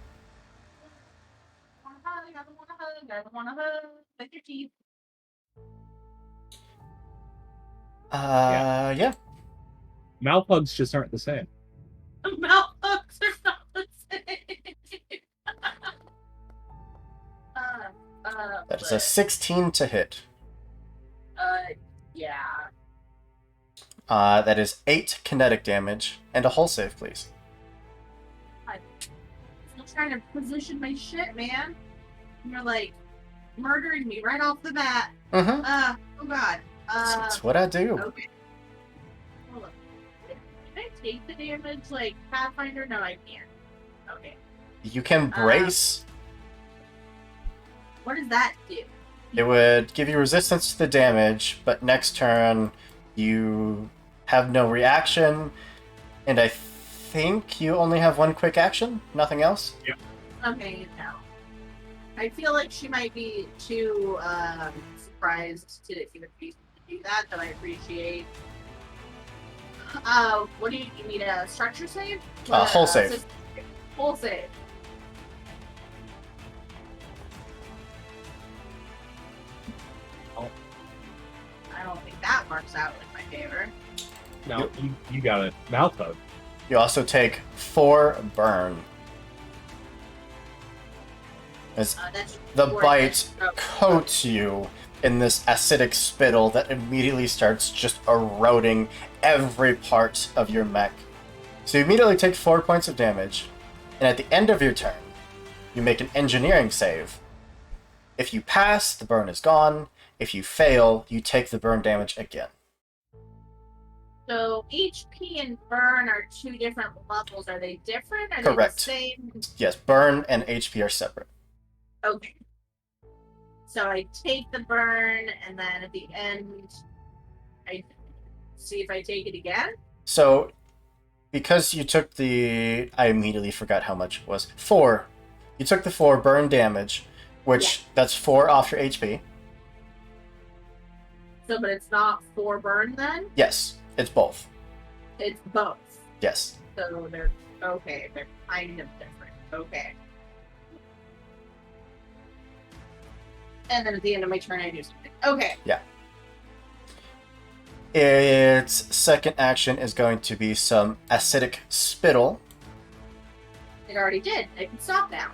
I don't wanna hug. I don't wanna hug. Like your teeth. Yeah. Mouth hugs just aren't the same. Mouth hooks are not the same. That is a 16 to hit. Yeah. That is 8 kinetic damage, and a hull save, please. Still trying to position my shit, man. You're like murdering me right off the bat. Mm-hmm. Oh god. That's what I do. Okay. Hold on. Can I take the damage like Pathfinder? No, I can't. Okay. You can brace. What does that do? It would give you resistance to the damage, but next turn you have no reaction, and I think you only have one quick action? Nothing else? Okay, no. I feel like she might be too surprised to even be to do that, but I appreciate. What do you need a structure save? Hull save. Hull save. I don't think that works out in my favor. No, you got a mouth hug. You also take 4 burn. As That's the four bite damage. Oh. coats you in this acidic spittle that immediately starts just eroding every part of your mech. So you immediately take 4 points of damage, and at the end of your turn, you make an engineering save. If you pass, the burn is gone. If you fail, you take the burn damage again. So HP and burn are two different levels. Are they different? Are Correct. they the same? Yes, burn and HP are separate. Okay. So I take the burn, and then at the end, I see if I take it again. So, because you took the... I immediately forgot how much it was. 4. You took the 4 burn damage, which that's 4 off your HP. So, but it's not 4 burn then? Yes, it's both. It's both. Yes. So they're okay. They're kind of different. Okay. And then at the end of my turn, I do something. Okay. Its second action is going to be some acidic spittle. It already did. I can stop now.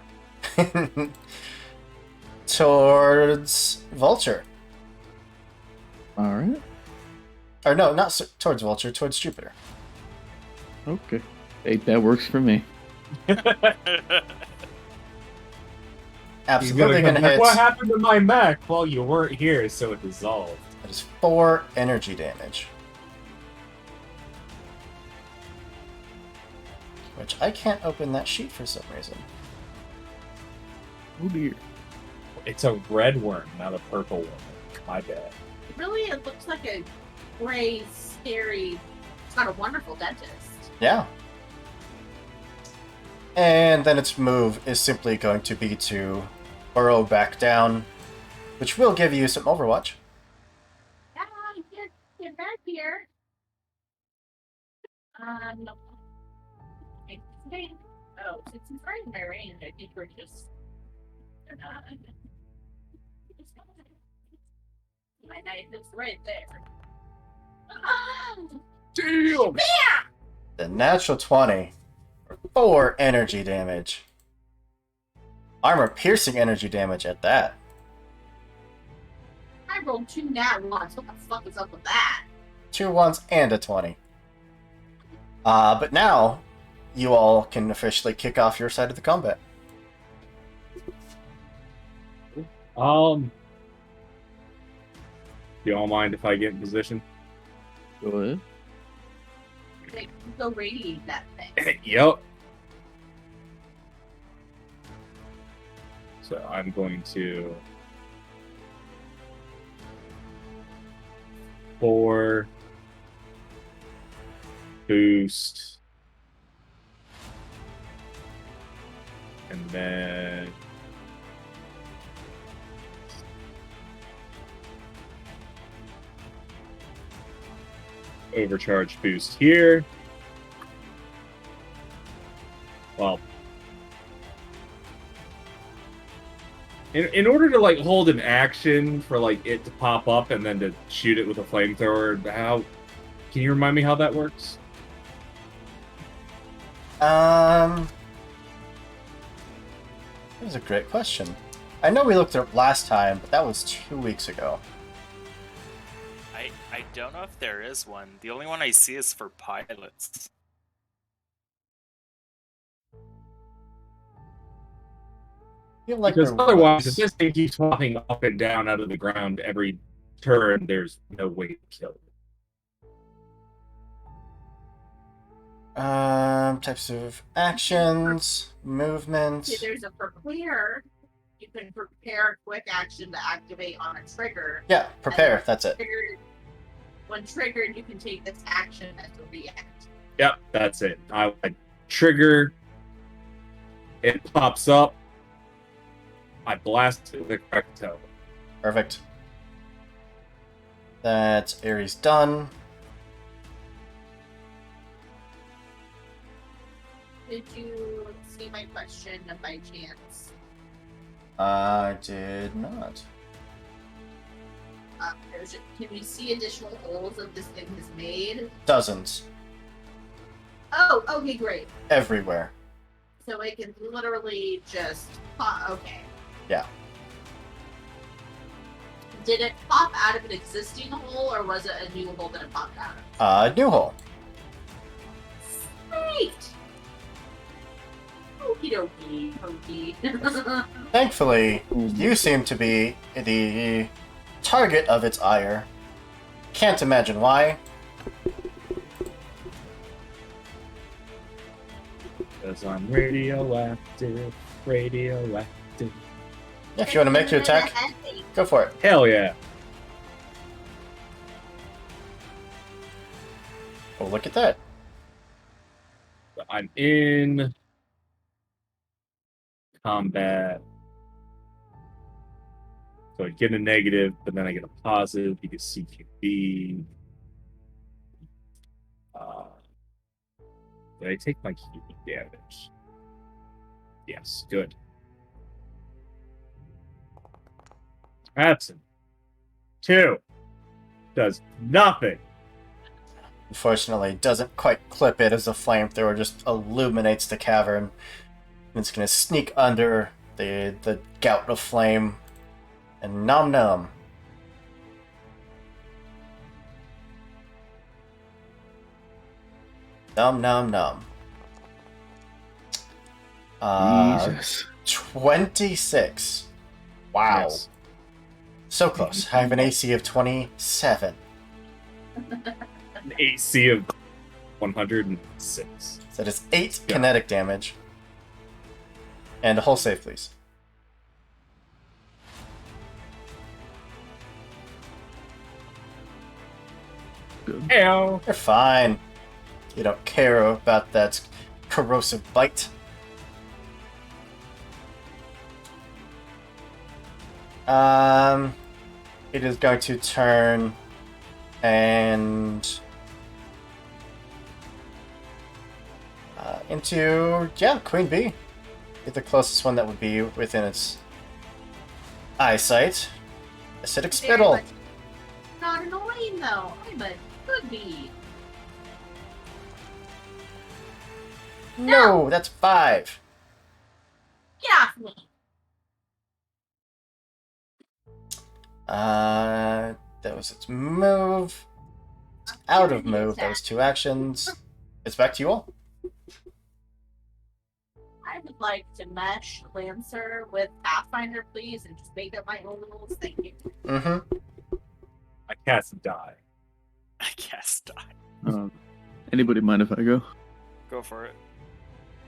Towards Vulture. All right. Or no, not towards Vulture, towards Jupiter. Okay. Hey, that works for me. Absolutely gonna hit. What happened to my mech? Well, you weren't here, so it dissolved. That is 4 energy damage. Which I can't open that sheet for some reason. Oh dear. It's a red worm, not a purple worm. My bad. Really, it looks like a gray, scary. It's got a wonderful dentist. Yeah. And then its move is simply going to be to burrow back down, which will give you some Overwatch. Yeah, get back here. No. Oh, since it's right in my range, I think we're just. My knife is right there. Damn! The natural 20 for 4 energy damage. Armor piercing energy damage at that. I rolled 2 nat ones. What the fuck is up with that? 2 1s and a 20. But now, you all can officially kick off your side of the combat. Do y'all mind if I get in position? Go ahead. Like, go radiate that thing. Yep. So I'm going to 4 boost, and then overcharge boost here. Well, in order to like hold an action for like it to pop up and then to shoot it with a flamethrower, how can you remind me how that works? That was a great question. I know we looked it up last time, but that was 2 weeks ago. I don't know if there is one. The only one I see is for pilots. I feel like Because there otherwise, was. if this thing keeps popping up and down out of the ground every turn, there's no way to kill it. Types of actions, movements. See, there's a prepare. You can prepare a quick action to activate on a trigger. Yeah, prepare, that's it. When triggered, you can take this action as a react. Yep, that's it. I trigger, it pops up, I blast it with a correct toe. Perfect. That's Ares done. Did you see my question by chance? I did not. Can we see additional holes that this thing has made? Dozens. Oh, okay, great. Everywhere. So it can literally just pop. Okay. Yeah. Did it pop out of an existing hole, or was it a new hole that it popped out of? New hole. Great. Okie dokie, Pokey. Thankfully, you seem to be the target of its ire. Can't imagine why. Because I'm radioactive. Radioactive. If you want to make your attack, go for it. Hell yeah. Oh, look at that. I'm in combat. So I get a negative, but then I get a positive because CQB. Did I take my healing damage? Yes, good. Absent. 2. Does nothing. Unfortunately, doesn't quite clip it as the flamethrower just illuminates the cavern. And it's going to sneak under the gout of flame and nom nom. Nom nom nom. Jesus. 26. Wow. Yes. So close. I have an AC of 27. An AC of 106. So that is 8 Yeah. kinetic damage. And a whole save, please. Good. Heyo. You're fine. You don't care about that corrosive bite. It is going to turn and into Queen Bee. The closest one that would be within its eyesight. Acidic spittle. Not annoying though. I'm a good bee. No, that's 5. Get off me. That was its move. It's out of move. That was 2 actions. It's back to you all. I would like to mesh Lancer with Pathfinder, please, and just make up my own rules. Thank you. Mm-hmm. I cast die. I guess die. Anybody mind if I go? Go for it.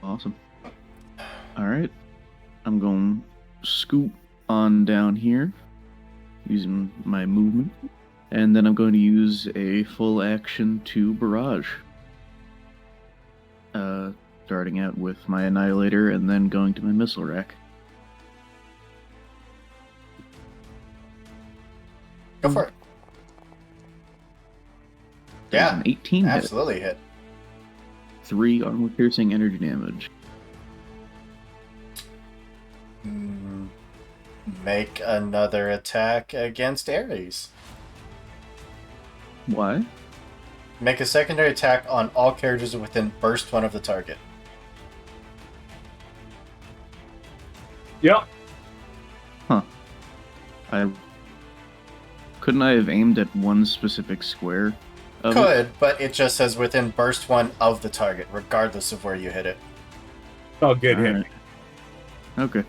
Awesome. All right. I'm going to scoop on down here using my movement. And then I'm going to use a full action to barrage. Starting out with my Annihilator and then going to my missile rack. Go for it. There's Yeah, an 18 hit. absolutely hit. 3 armor piercing energy damage. Make another attack against Ares. Why? Make a secondary attack on all characters within burst 1 of the target. Yep. Couldn't I have aimed at one specific square of it? Could, but it just says within burst 1 of the target, regardless of where you hit it. Oh, good All hit. right. Okay.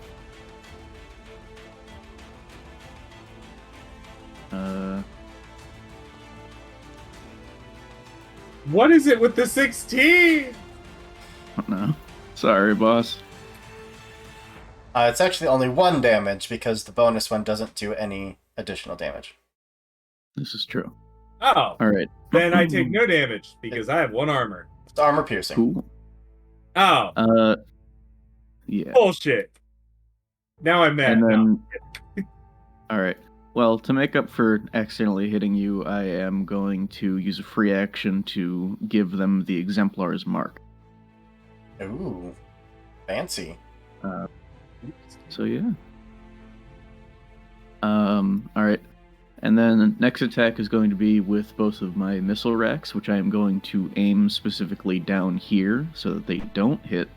What is it with the 16? No. Sorry, boss. It's actually only 1 damage because the bonus one doesn't do any additional damage. This is true. Oh, All right. then I take no damage because I have 1 armor. It's armor piercing. Cool. Oh, Yeah. bullshit. Now I'm mad. And No. then, all right. Well, to make up for accidentally hitting you, I am going to use a free action to give them the Exemplar's mark. Ooh, fancy. So yeah. All right. And then the next attack is going to be with both of my missile racks, which I am going to aim specifically down here so that they don't hit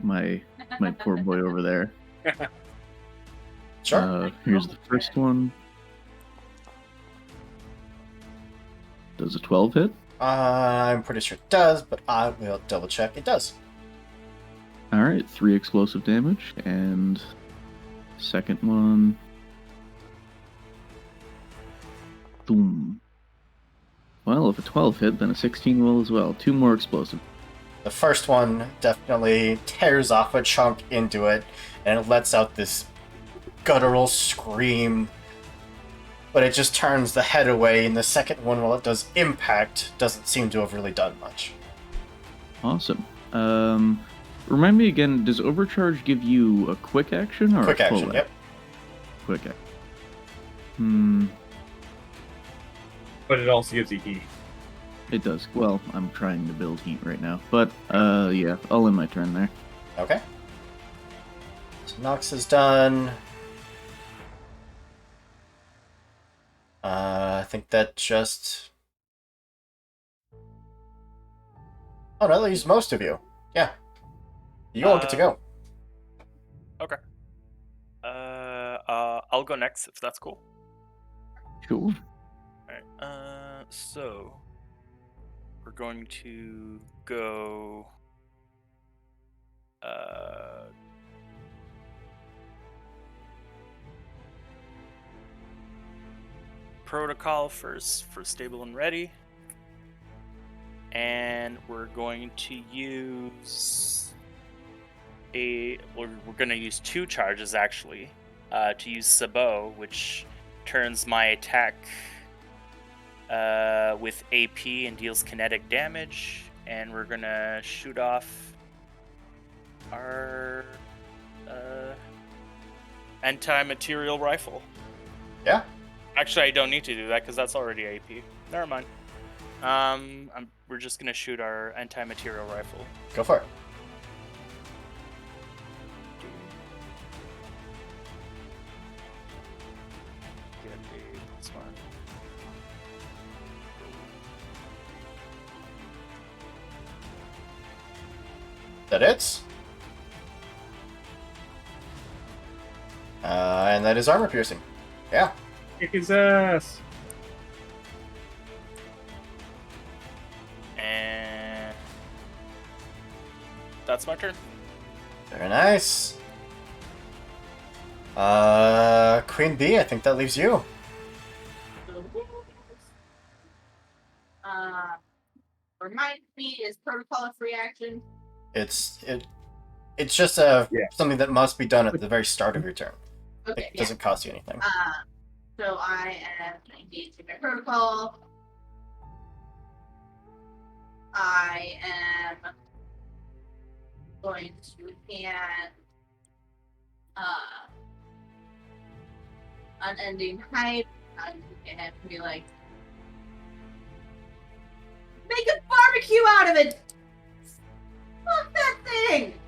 my poor boy over there. Sure. Here's the first one. Does a 12 hit? I'm pretty sure it does, but I will double check. It does. All right, 3 explosive damage, and second one. Boom. Well, if a 12 hit, then a 16 will as well. 2 more explosive. The first one definitely tears off a chunk into it, and it lets out this guttural scream. But it just turns the head away, and the second one, while it does impact, doesn't seem to have really done much. Awesome. Remind me again, does Overcharge give you a quick action or Quick a full action, yep. Quick action. But it also gives you heat. It does. Well, I'm trying to build heat right now. But, yeah, I'll end my turn there. Okay. So Nox is done. I think that just... Oh, no, that leaves most of you. Yeah. You all get to go. Okay. I'll go next if that's cool. Sure. Alright, so we're going to go protocol first for stable and ready. And we're going to use we're going to use 2 charges actually to use Sabot, which turns my attack with AP and deals kinetic damage, and we're gonna shoot off our anti-material rifle. Yeah. Actually, I don't need to do that because that's already AP. Never mind. We're just gonna shoot our anti-material rifle. Go for it. Get a +1. That hits. And that is armor piercing. Yeah. Kick his ass. And that's my turn. Very nice. Queen Bee, I think that leaves you. Remind me, is protocol a free action? It's just Yeah. something that must be done at the very start of your turn. Okay, It doesn't cost you anything. So I am engaged in my protocol. I am going to hand unending hype. I'm gonna have to be like, make a barbecue out of it. Fuck that thing.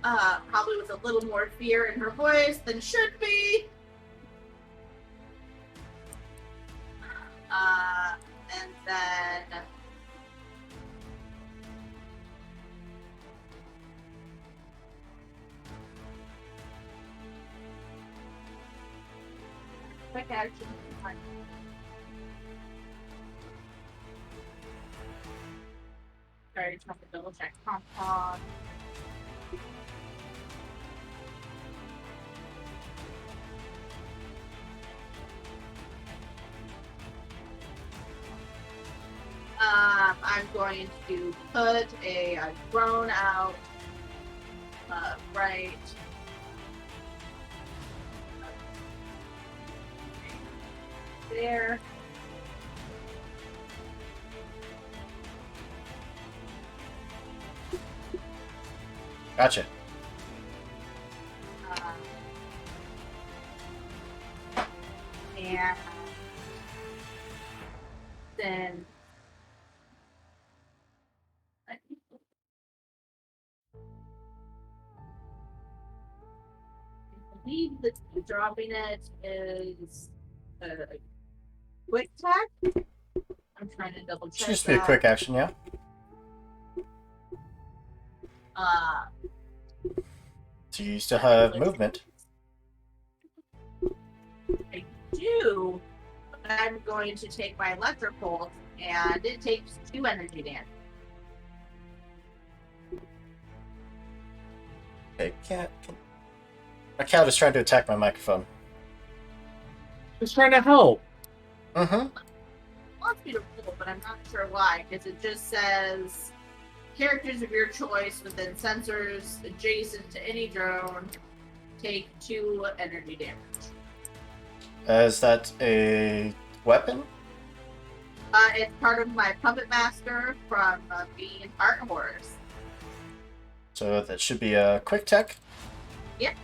Probably with a little more fear in her voice than should be. And then quick action. Sorry, just have to double check comp. I'm going to put a drone out right there. Gotcha. And then I believe that dropping it is a quick attack. I'm trying to double check. Should just be a quick action, yeah. So you still have movement. I do, but I'm going to take my electric pulse, and it takes 2 energy damage. Hey, cat. My cat is trying to attack my microphone. Just trying to help. Mm-hmm. Wants me to roll, but I'm not sure why, because it just says characters of your choice within sensors adjacent to any drone take 2 energy damage. Is that a weapon? It's part of my puppet master from being Art Horse. So that should be a quick tech. Yep.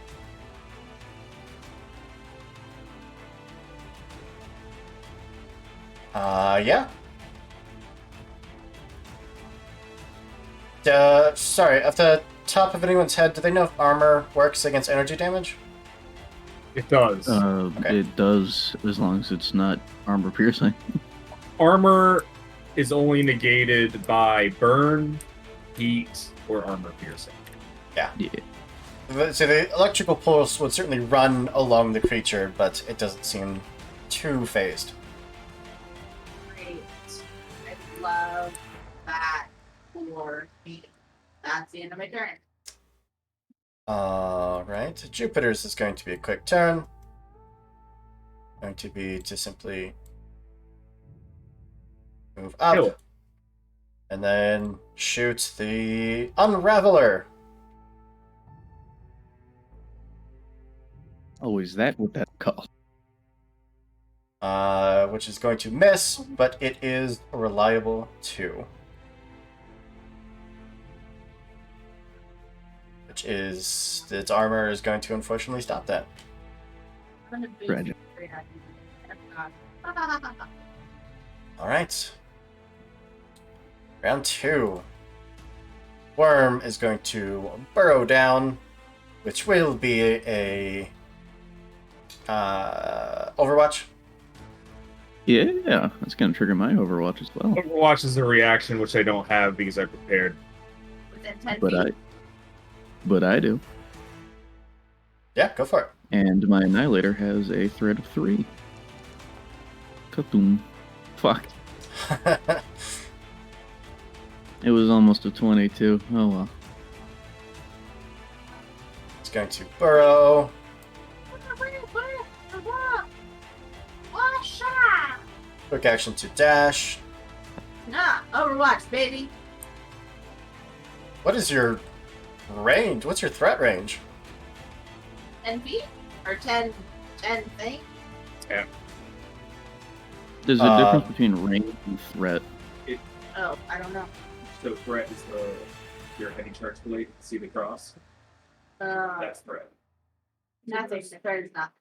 Yeah. Sorry, at the top of anyone's head, do they know if armor works against energy damage? It does. Okay. It does, as long as it's not armor piercing. Armor is only negated by burn, heat, or armor piercing. Yeah. So the electrical pulse would certainly run along the creature, but it doesn't seem too phased. Great. I love that for me. That's the end of my turn. Alright, Jupiter's is going to be a quick turn. Going to be to simply move Kill up it. and then shoot the Unraveler. Oh, is that what that's called? Which is going to miss, but it is a reliable 2. Which is, its armor is going to unfortunately stop that. I'm gonna boost Tragic. it. God. Alright. Round 2. Worm is going to burrow down, which will be a Overwatch. Yeah, that's gonna trigger my Overwatch as well. Overwatch is a reaction which I don't have because I prepared. Within 10 But feet. I do. Yeah, go for And my Annihilator has a threat of 3. Kaboom. Fuck. it. It was almost a 22. Oh well. It's going to burrow. Quick action to dash. Nah, Overwatch, baby. What is your range? What's your threat range? 10 feet? Or 10 thing? There's a difference between range and threat. Oh, I don't know. So threat is your heading charge blade. See the cross? That's threat. Nothing. There's nothing.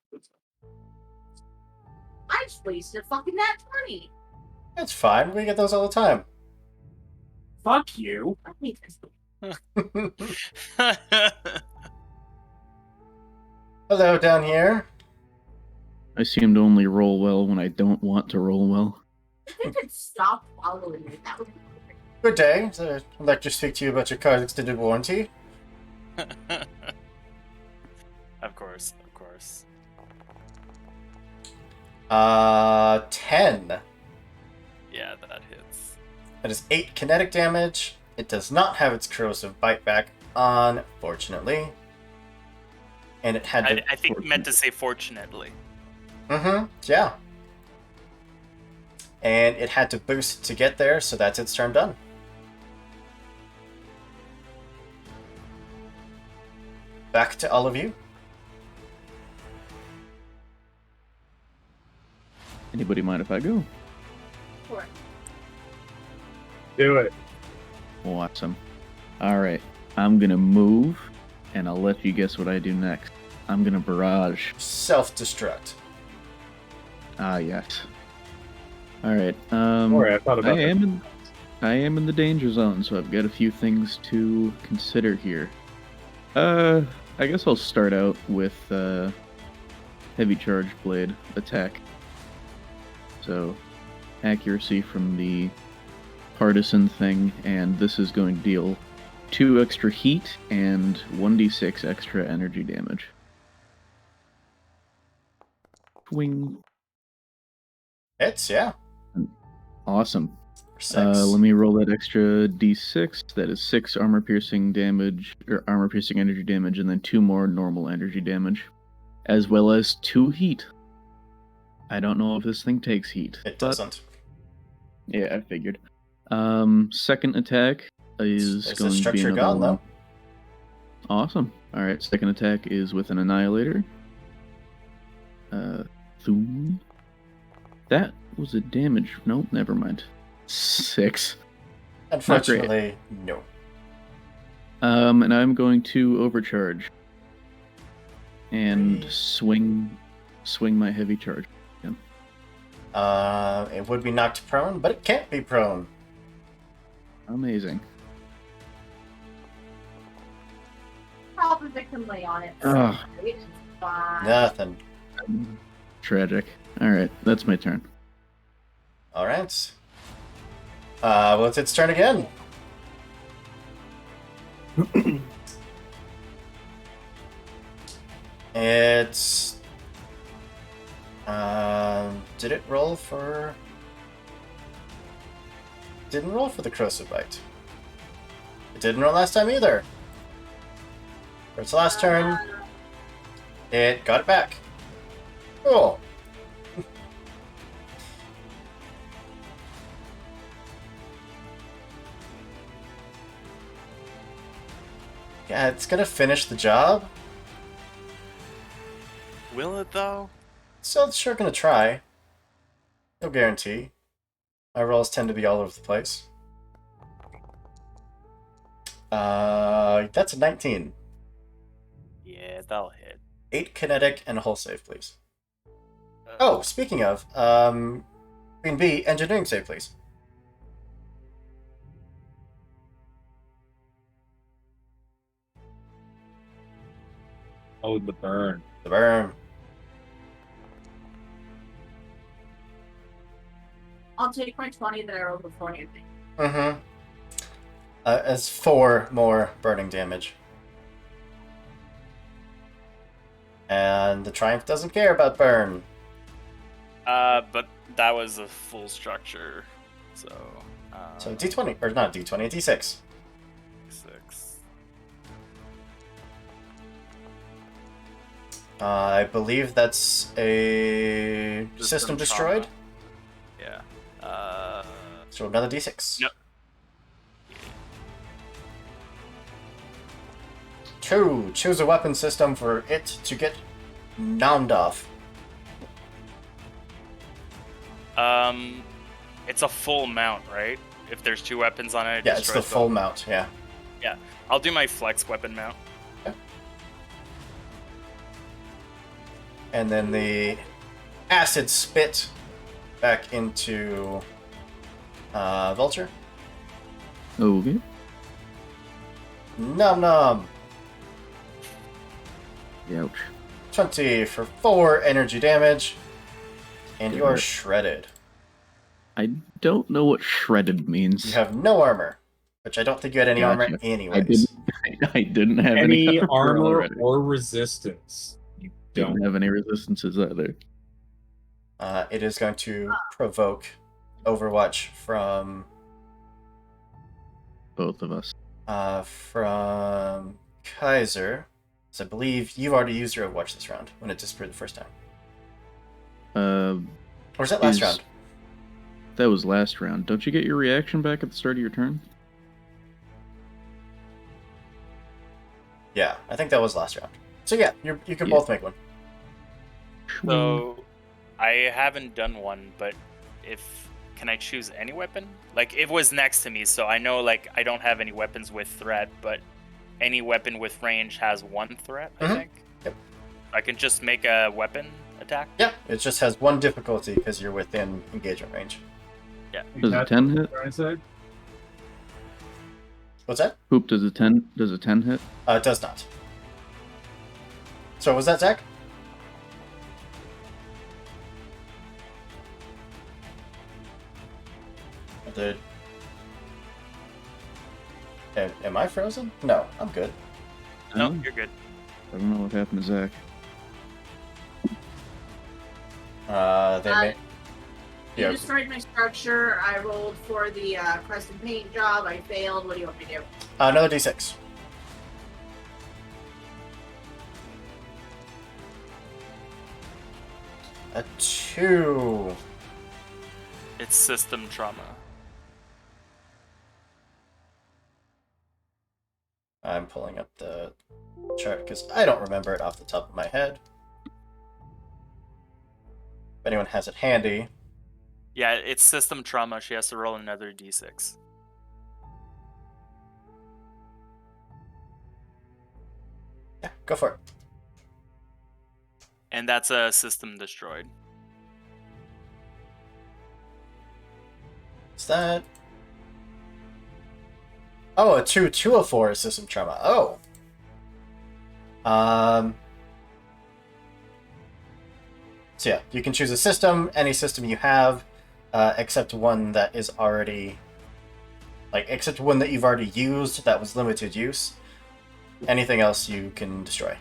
I just wasted fucking that 20. It's fine. We get those all the time. Fuck you. I mean, Hello, down here. I seem to only roll well when I don't want to roll well. if you could stop following me, that would be great. Good day. I'd like to speak to you about your car's extended warranty. Of course, of course. 10. Yeah, that hits. That is 8 kinetic damage. It does not have its corrosive bite back, unfortunately. And it had to... I think you meant to say fortunately. Mm-hmm, yeah. And it had to boost to get there, so that's its turn done. Back to all of you. Anybody mind if I go? Sure. Do it. Awesome. Alright, I'm gonna move, and I'll let you guess what I do next. I'm gonna barrage. Self-destruct. Ah, yes. Alright, Sorry, I thought about I am in the danger zone, so I've got a few things to consider here. I guess I'll start out with heavy charge blade attack. So, accuracy from the partisan thing, and this is going to deal 2 extra heat and 1d6 extra energy damage. Swing. Hits, yeah. Awesome. 6. Let me roll that extra d6. That is 6 armor piercing damage, or armor piercing energy damage, and then 2 more normal energy damage, as well as 2 heat. I don't know if this thing takes heat. It but- doesn't. Yeah, I figured. Second attack is There's going a to be structure another gone, one. though. Awesome. All right, second attack is with an annihilator. Thoom. That was a damage. Nope, never mind. 6. Unfortunately, no. And I'm going to overcharge and Three. swing my heavy charge. It would be knocked prone, but it can't be prone. Amazing. Probably can lay on it. Ugh. It's fine. Nothing. Tragic. All right, that's my turn. All right. Well, it's its turn again. It's. Did it roll for? Didn't roll for the corrosive bite. It didn't roll last time either. For its last turn, it got it back. Cool. Yeah, it's gonna finish the job. Will it though? So it's sure gonna try. No guarantee. My rolls tend to be all over the place. That's a 19. Yeah, that'll hit. 8 kinetic and a hull save, please. Uh, Oh, speaking of, Queen B, engineering save, please. Oh, the burn. The burn. I'll take my 20 that I rolled before anything. Mm-hmm. As 4 more burning damage. And the Triumph doesn't care about burn. but that was a full structure, so. So D20, or not D20, a D6. 6. I believe that's a system destroyed. Yeah. So another D6. Nope. 2. Choose a weapon system for it to get nommed off. It's a full mount, right? If there's 2 weapons on it, Yeah, it's the destroys full them. mount, yeah. I'll do my flex weapon mount. And then the acid spit back into Vulture. Okay. Nom nom. Ouch. 20 for 4 energy damage. And you are Good. shredded. I don't know what shredded means. You have no armor. Which I don't think you had any armor Gotcha. anyways. I didn't have Any armor armor already. or resistance? You Didn't don't. have any resistances either. It is going to provoke Overwatch from Both of us. from Kaiser. So I believe you've already used your Overwatch this round when it disappeared the first time. Or was that last Is- round? That was last round. Don't you get your reaction back at the start of your turn? Yeah, I think that was last round. So yeah, you can Yeah. both make one. So, I haven't done one, but can I choose any weapon? Like, it was next to me, so I know, like, I don't have any weapons with threat, but any weapon with range has 1 threat, I Mhm. think. Yep. I can just make a weapon attack. Yeah, it just has 1 difficulty because you're within engagement range. Does a 10 hit? Trying to say? What's that? Hoop, does a 10 hit? It does not. So was that Zach? Did... Am I frozen? No, I'm good. No, Oh, you're good. I don't know what happened to Zach. They may... You Yeah. destroyed my structure. I rolled for the custom paint job. I failed. What do you want me to do? Another d6. A 2. It's system trauma. I'm pulling up the chart because I don't remember it off the top of my head. If anyone has it handy. Yeah, it's system trauma. She has to roll another d6. Yeah, go for it. And that's a system destroyed. Is that... Oh, a 204 is system trauma. Oh. So yeah, you can choose a system, any system you have, except one that is already... except one that you've already used that was limited use. Anything else you can destroy.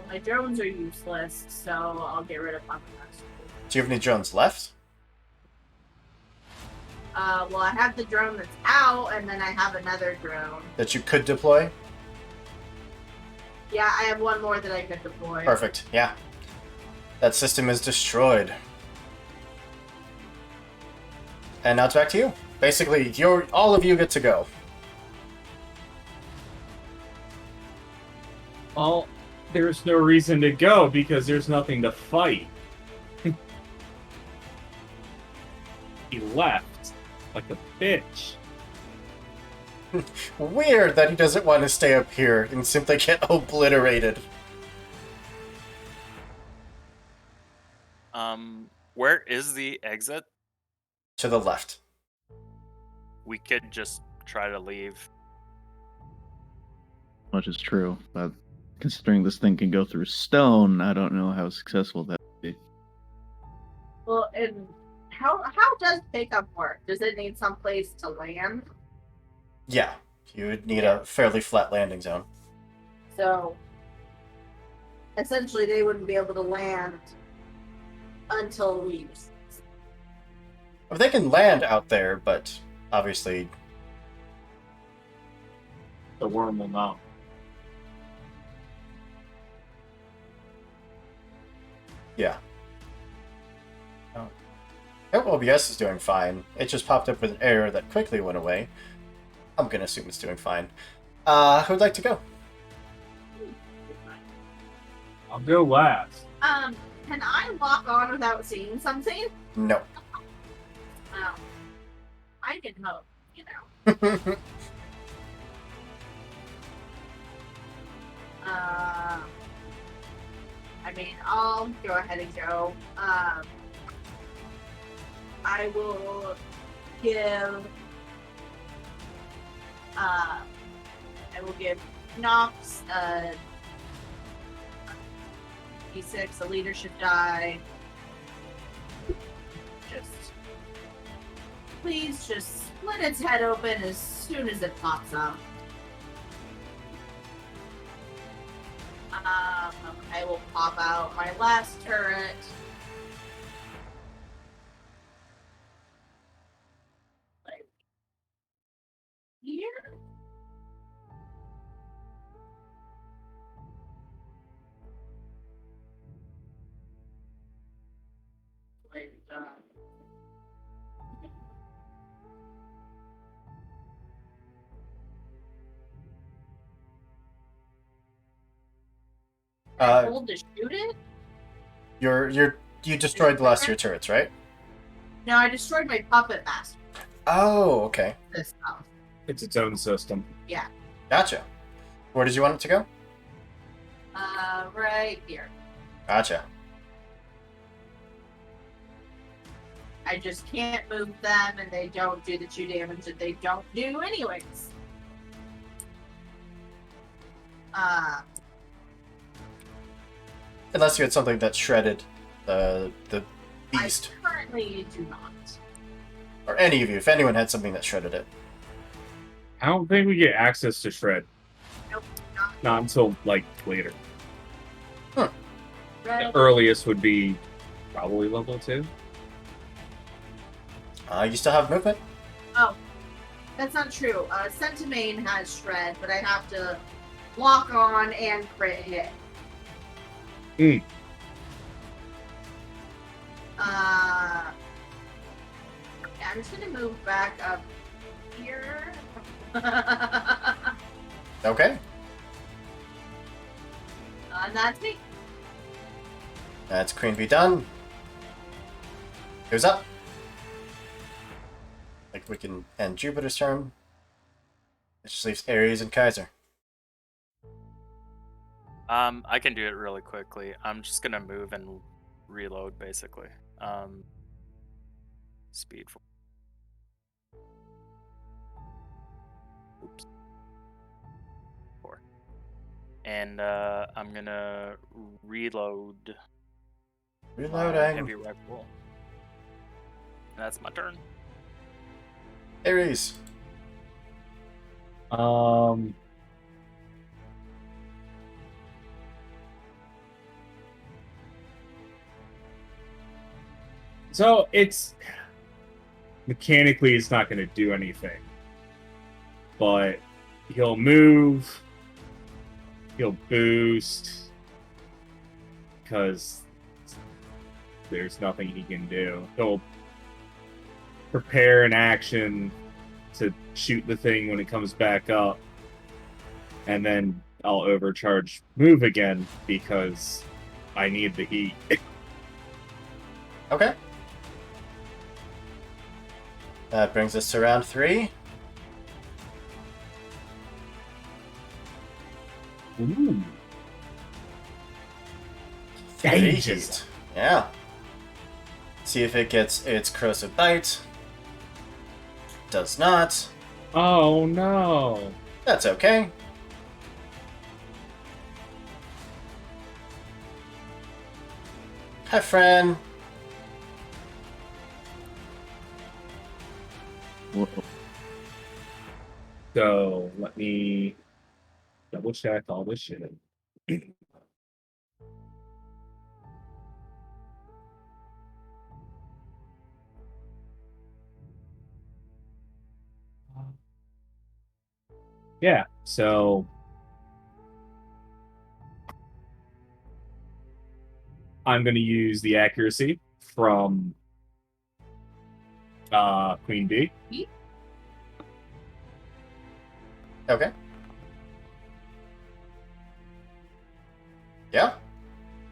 My drones are useless, so I'll get rid of Papa Master. Do you have any drones left? Well, I have the drone that's out, and then I have another drone. That you could deploy? Yeah, I have one more that I could deploy. Perfect, yeah. That system is destroyed. And now it's back to you. Basically, all of you get to go. Well, there's no reason to go because there's nothing to fight. He left like a bitch. Weird that he doesn't want to stay up here and simply get obliterated. Where is the exit? To the left. We could just try to leave. Much is true, but considering this thing can go through stone, I don't know how successful that would be. Well, and how does pickup work? Does it need some place to land? Yeah, you would need a fairly flat landing zone. So, essentially, they wouldn't be able to land until we... They can land out there, but obviously... The worm will know. Yeah. Oh. Yep, OBS is doing fine. It just popped up with an error that quickly went away. I'm gonna assume it's doing fine. Who'd like to go? I'll go last. Can I lock on without seeing something? No. Oh. I can hope, you know. I mean, I'll go ahead and go. I will give. I will give Nox a D6, a leadership die. Please just split its head open as soon as it pops up. I will pop out my last turret. Like here. Like that. Hold to shoot it? You destroyed the last of your turrets, right? No, I destroyed my puppet master Oh, okay. system. It's its own system. Yeah. Gotcha. Where did you want it to go? Right here. Gotcha. I just can't move them, and they don't do the 2 damage that they don't do anyways. Unless you had something that shredded the beast. I currently do not. Or any of you, if anyone had something that shredded it. I don't think we get access to Shred. Nope. Not until, like, later. The Red. earliest would be probably level 2. You still have movement? Oh, that's not true. Centimane has shred, but I have to lock on and crit hit. Mm. Yeah, I'm just gonna move back up here. Okay. And that's me. That's Queen Bee done. Who's up? Like we can end Jupiter's turn. It just leaves Ares and Kaiser. I can do it really quickly. I'm just gonna move and reload, basically. Speed. Oops. 4. And I'm gonna reload my Reloading. heavy rifle. And that's my turn. Ares. So it's mechanically it's not going to do anything, but he'll move, he'll boost, because there's nothing he can do. He'll prepare an action to shoot the thing when it comes back up, and then I'll overcharge move again because I need the heat. Okay. That brings us to round 3. Ooh. Three Dangerous. heat. Yeah. See if it gets its corrosive bite. Does not. Oh no. That's okay. Hi, friend. Whoa. So let me double check all this shit. Yeah, so I'm going to use the accuracy from Queen Bee. Okay. Yeah.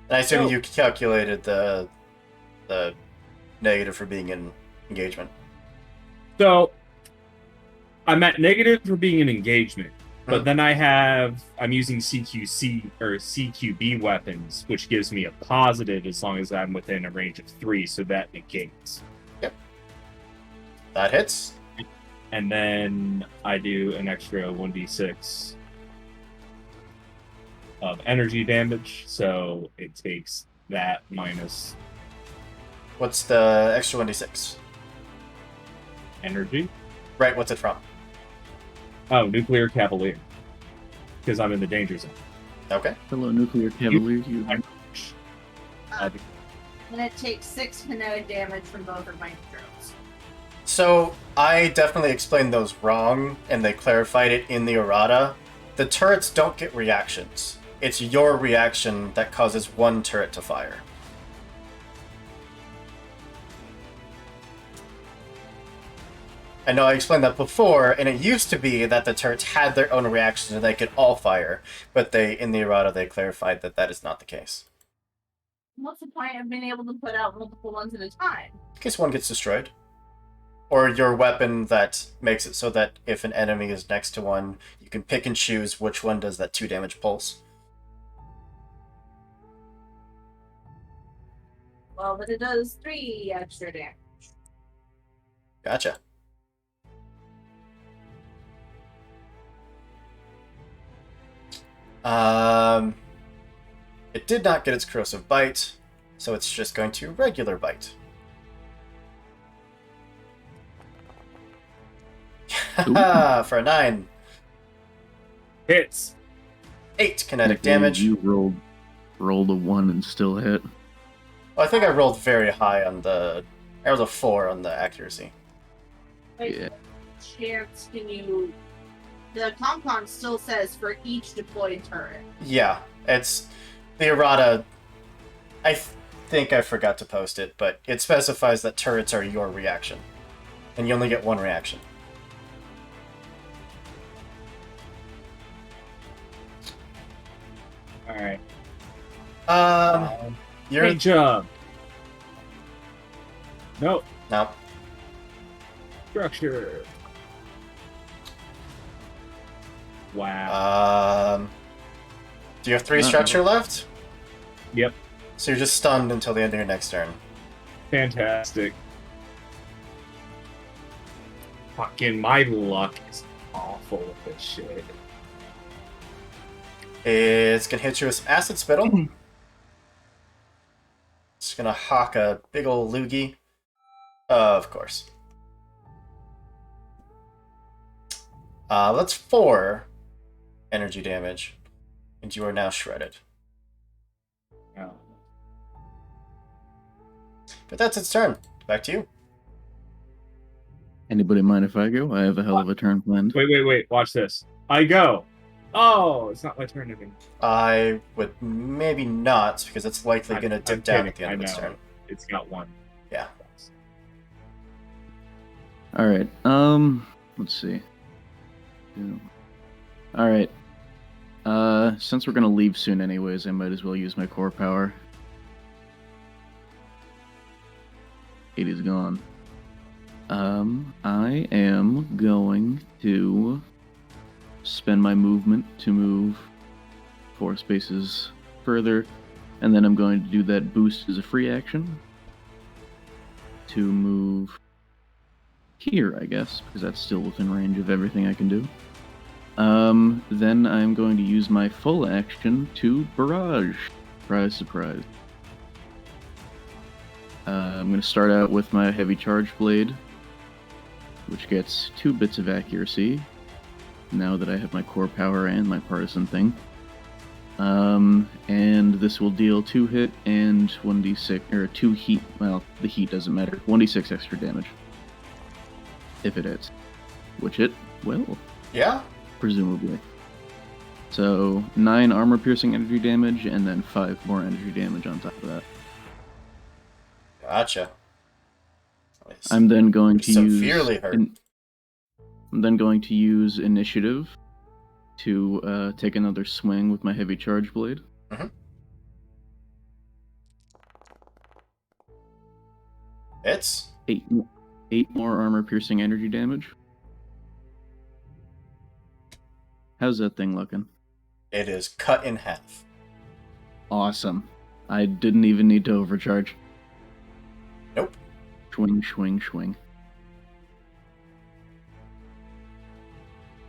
And I assume So- you calculated the negative for being in engagement. So I'm at negative for being an engagement, but Hmm. then I'm using CQC or CQB weapons, which gives me a positive as long as I'm within a range of 3, so that negates. That hits. And then I do an extra 1d6 of energy damage, so it takes that minus What's the extra 1d6? energy. Right, what's it from? Oh, nuclear cavalier. Because I'm in the danger zone. Okay. Hello, Nuclear Cavalier. You. And it takes 6 kinetic damage from both of my drones. So, I definitely explained those wrong, and they clarified it in the errata. The turrets don't get reactions. It's your reaction that causes one turret to fire. I know I explained that before, and it used to be that the turrets had their own reactions and they could all fire, but in the errata, they clarified that that is not the case. What's the point of being able to put out multiple ones at a time? In case one gets destroyed. Or your weapon that makes it so that if an enemy is next to one, you can pick and choose which one does that 2 damage pulse. Well, but it does 3 extra damage. Gotcha. It did not get its corrosive bite, so it's just going to regular bite. For a 9. Hits. 8 kinetic Okay, damage. You rolled a 1 and still hit. Well, I think I rolled very high on the... I rolled a 4 on the accuracy. Wait, Yeah. chance can you... The ComCon still says for each deployed turret. Yeah, it's... The errata... I think I forgot to post it, but it specifies that turrets are your reaction. And you only get one reaction. All right. You're... Great job. Nope. No. Structure. Wow. Do you have 3 Uh-oh. structure left? Yep. So you're just stunned until the end of your next turn. Fantastic. Fucking my luck is awful with this shit. It's gonna hit you with acid spittle. It's gonna hawk a big ol' loogie. Of course. That's 4 energy damage. And you are now shredded. Oh. But that's its turn. Back to you. Anybody mind if I go? I have a hell of a turn planned. Wait. Watch this. I go. Oh, it's not my turn anymore. I would maybe not, because it's likely I'm- gonna I'm dip down kidding, at the end of its I know. turn. It's got 1. Yeah. All right. Let's see. All right. Since we're gonna leave soon anyways, I might as well use my core power. 8 is gone. I am going to spend my movement to move 4 spaces further, and then I'm going to do that boost as a free action to move here, I guess, because that's still within range of everything I can do. Then I'm going to use my full action to barrage. Surprise, surprise. I'm going to start out with my heavy charge blade, which gets 2 bits of accuracy, now that I have my core power and my partisan thing. And this will deal 2 hit and 1d6, or 2 heat, well, the heat doesn't matter, 1d6 extra damage. If it hits. Which it will, Yeah? presumably. So, 9 armor-piercing energy damage, and then 5 more energy damage on top of that. Gotcha. I'm then going to Severely hurt. I'm then going to use initiative to take another swing with my heavy charge blade. It's 8 more armor-piercing energy damage. How's that thing looking? It is cut in half. Awesome. I didn't even need to overcharge. Nope. Swing, swing, swing.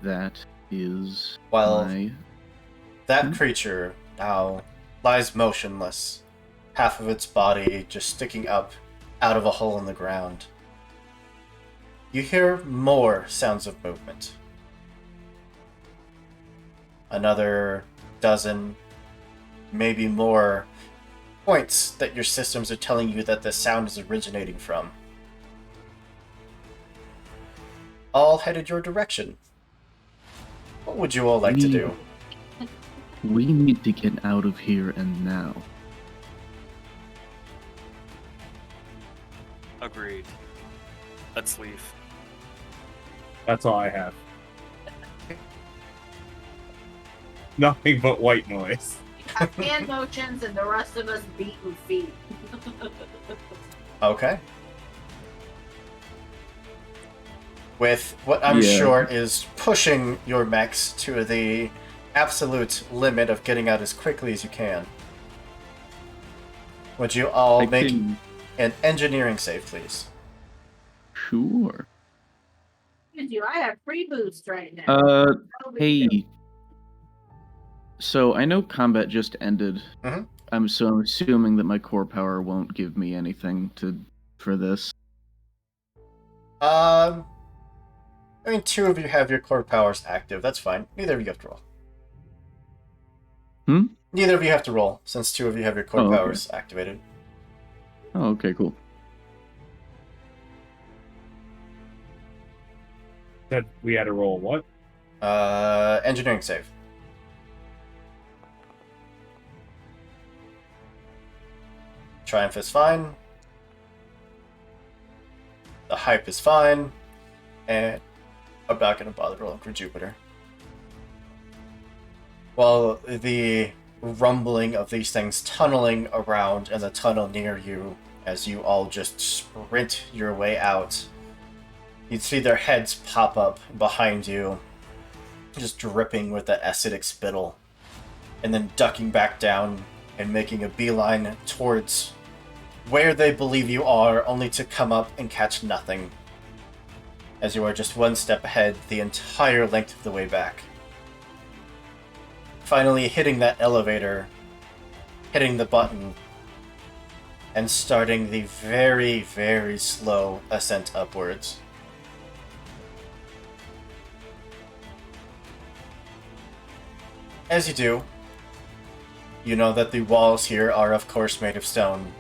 That is Well, my... that creature now lies motionless, half of its body just sticking up out of a hole in the ground. You hear more sounds of movement. Another dozen, maybe more, points that your systems are telling you that the sound is originating from. All headed your direction. What would you all like to do? We need to get out of here and now. Agreed. Let's leave. That's all I have. Nothing but white noise. Hand motions and the rest of us beating feet. Okay. With what I'm Yeah. sure is pushing your mechs to the absolute limit of getting out as quickly as you can. Would you all I make can- an engineering save, please? Sure. I have free boost right now. That'll be Hey. good. So I know combat just ended. Mhm. I'm assuming that my core power won't give me anything for this. I mean, 2 of you have your core powers active. That's fine. Neither of you have to roll. Neither of you have to roll, since 2 of you have your core Oh, okay. powers activated. Oh, okay, cool. Said we had to roll what? Engineering save. Triumph is fine. The hype is fine. And I'm not going to bother rolling for Jupiter. Well, the rumbling of these things tunneling around in the tunnel near you as you all just sprint your way out. You'd see their heads pop up behind you, just dripping with that acidic spittle, and then ducking back down and making a beeline towards where they believe you are, only to come up and catch nothing, as you are just one step ahead the entire length of the way back. Finally hitting that elevator, hitting the button, and starting the very, very slow ascent upwards. As you do, you know that the walls here are of course made of stone,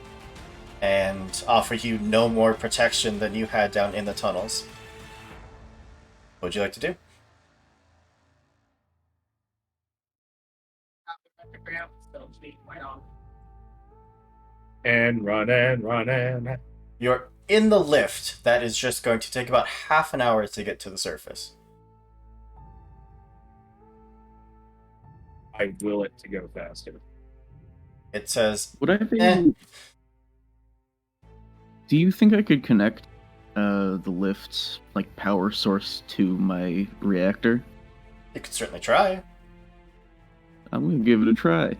and offer you no more protection than you had down in the tunnels. What would you like to do? And run. You're in the lift that is just going to take about half an hour to get to the surface. I will it to go faster. It says, Would I be? Eh. Do you think I could connect the lift's like power source to my reactor? you could certainly try. I'm gonna give it a try.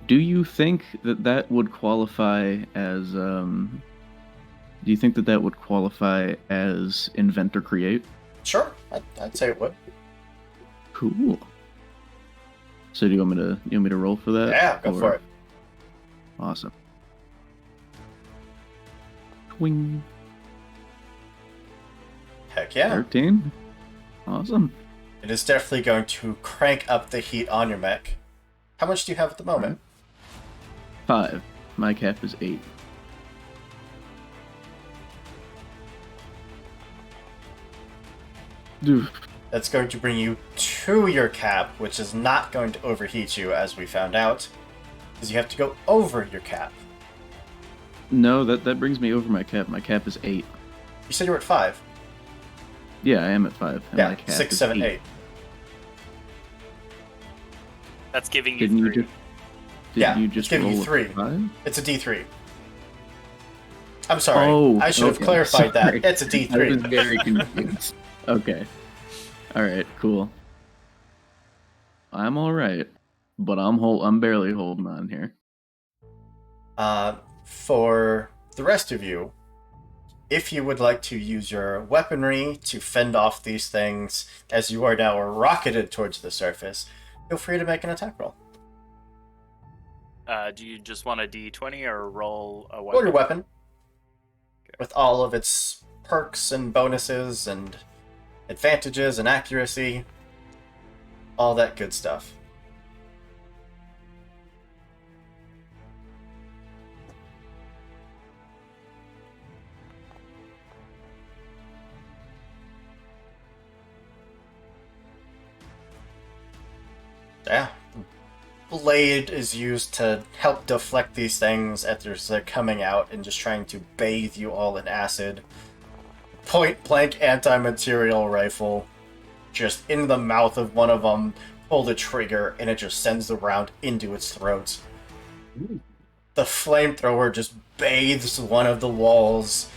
Do you think that would qualify as Do you think that would qualify as invent or create? Sure, I'd say it would. Cool. So do you want me to roll for that? Yeah, go for it. Awesome. Twing. Heck yeah. 13. Awesome. It is definitely going to crank up the heat on your mech. How much do you have at the moment? 5. My cap is 8. Oof. That's going to bring you to your cap, which is not going to overheat you, as we found out, because you have to go over your cap. No, that brings me over my cap. My cap is 8. You said you were at 5. Yeah, I am at 5. And my Yeah, cap 6, is 7, 8. That's giving you Didn't you 3. just? Yeah, you it's just giving roll you a 3. 5? It's a D3. I'm sorry. Oh, I should have okay. clarified Sorry. that. It's a I was D3. very confused. Okay. Alright, cool. I'm alright. But I'm barely holding on here. For the rest of you, if you would like to use your weaponry to fend off these things as you are now rocketed towards the surface, feel free to make an attack roll. Do you just want a D20 or roll a weapon? Roll your weapon. With all of its perks and bonuses and advantages and accuracy. All that good stuff. Yeah. Blade is used to help deflect these things as they're coming out and just trying to bathe you all in acid. Point blank anti-material rifle. Just in the mouth of one of them, pull the trigger, and it just sends the round into its throat. The flamethrower just bathes one of the walls.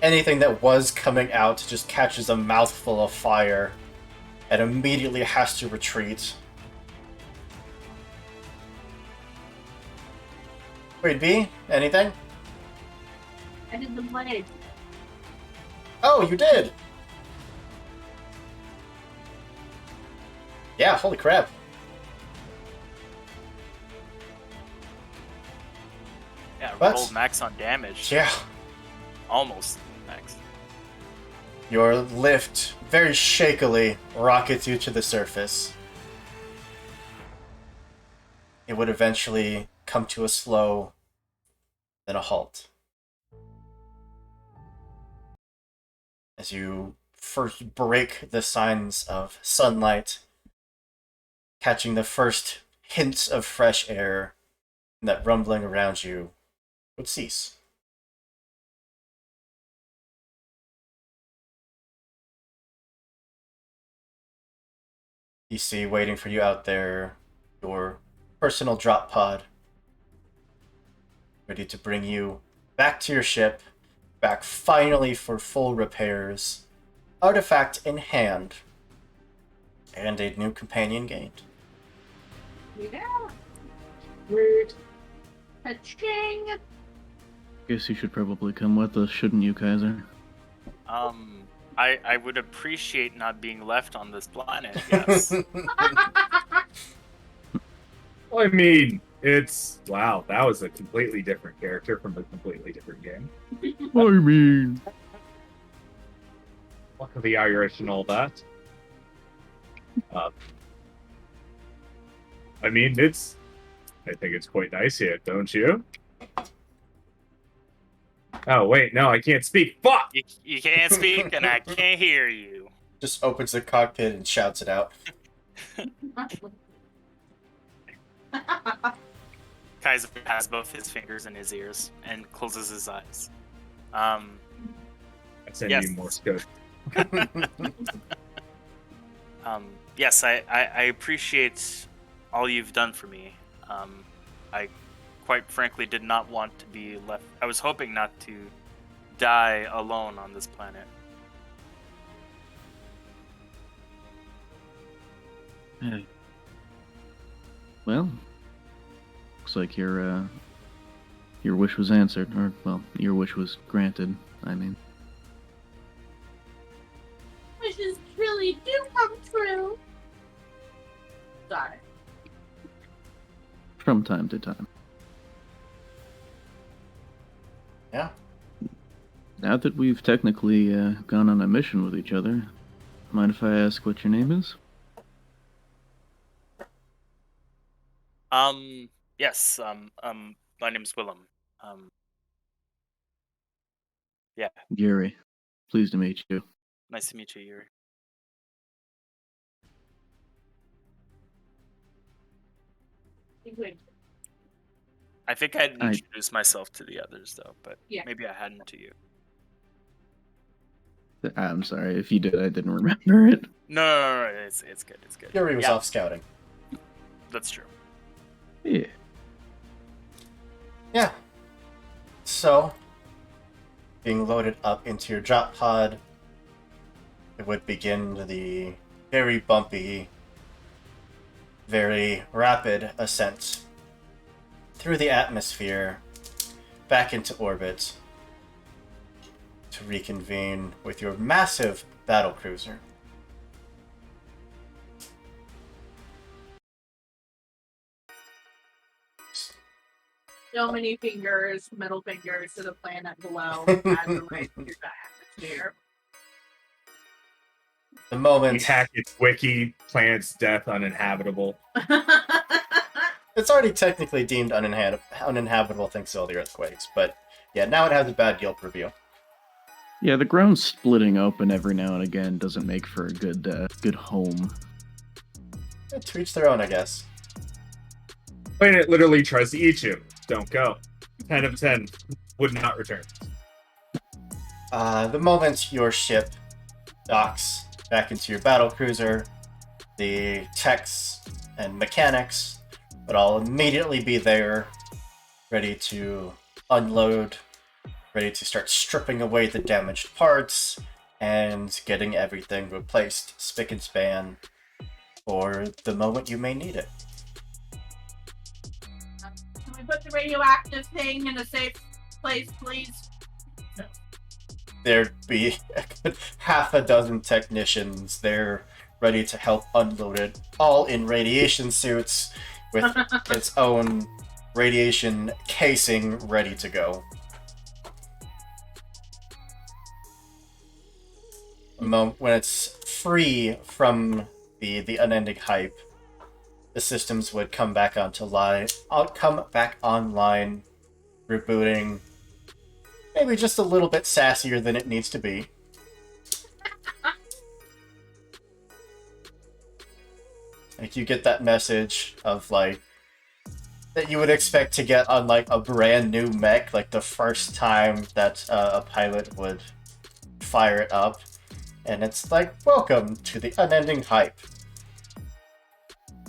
Anything that was coming out just catches a mouthful of fire and immediately has to retreat. Wait, B? Anything? I did the blade. Oh, you did! Yeah, holy crap. Yeah, What? roll max on damage. Yeah. Almost max. Your lift very shakily rockets you to the surface. it would eventually come to a slow, then a halt. As you first break the signs of sunlight, catching the first hints of fresh air, and that rumbling around you would cease. You see waiting for you out there your personal drop pod, ready to bring you back to your ship, back finally for full repairs, artifact in hand, and a new companion gained. Yeah. Rude. Ka-ching. Guess you should probably come with us, shouldn't you, Kaiser? I would appreciate not being left on this planet, yes. I mean, it's wow. That was a completely different character from a completely different game. I mean, Luck of the Irish and all that. I mean, I think it's quite nice here, don't you? Oh wait, no, I can't speak. Fuck! You can't speak, and I can't hear you. Just opens the cockpit and shouts it out. Kaiser has both his fingers in his ears and closes his eyes. I send Yes. you Morse code. Yes, I appreciate all you've done for me. I quite frankly did not want to be left. I was hoping not to die alone on this planet. hey. Well, looks like your wish was answered, or well, your wish was granted. I mean, Wishes truly do come true. Sorry. from time to time. Yeah. Now that we've technically gone on a mission with each other, mind if I ask what your name is? Yes, my name's Willem. Yeah, Yuri. Pleased to meet you. nice to meet you, Yuri. I think I'd I- introduce myself to the others, though, but Yeah. maybe I hadn't to you. I'm sorry if you did. I didn't remember it. No, it's good, it's good. Yuri was Yeah, off scouting. that's true. Yeah. Yeah. So, being loaded up into your drop pod, it would begin the very bumpy, very rapid ascent through the atmosphere back into orbit to reconvene with your massive battle cruiser. So many fingers, middle fingers to the planet below as it relates to the atmosphere. The You moment hack its wiki, planet's death uninhabitable. it's already technically deemed uninhabitable thanks to all the earthquakes, but yeah, now it has a bad guild review. Yeah, the ground splitting open every now and again doesn't make for a good home. To each their own, I guess. Planet literally tries to eat you. Don't go. 10 of 10 would not return. The moment your ship docks back into your battle cruiser, the techs and mechanics would all immediately be there, ready to unload, ready to start stripping away the damaged parts, and getting everything replaced spick and span for the moment you may need it. Can we put the radioactive thing in a safe place, please? There'd be a good half a dozen technicians there ready to help unload it, all in radiation suits with its own radiation casing ready to go. When it's free from the unending hype, the systems would come back online, rebooting, maybe just a little bit sassier than it needs to be. Like, you get that message of, like, that you would expect to get on, like, a brand new mech, like, the first time that a pilot would fire it up. And it's like, welcome to the unending hype.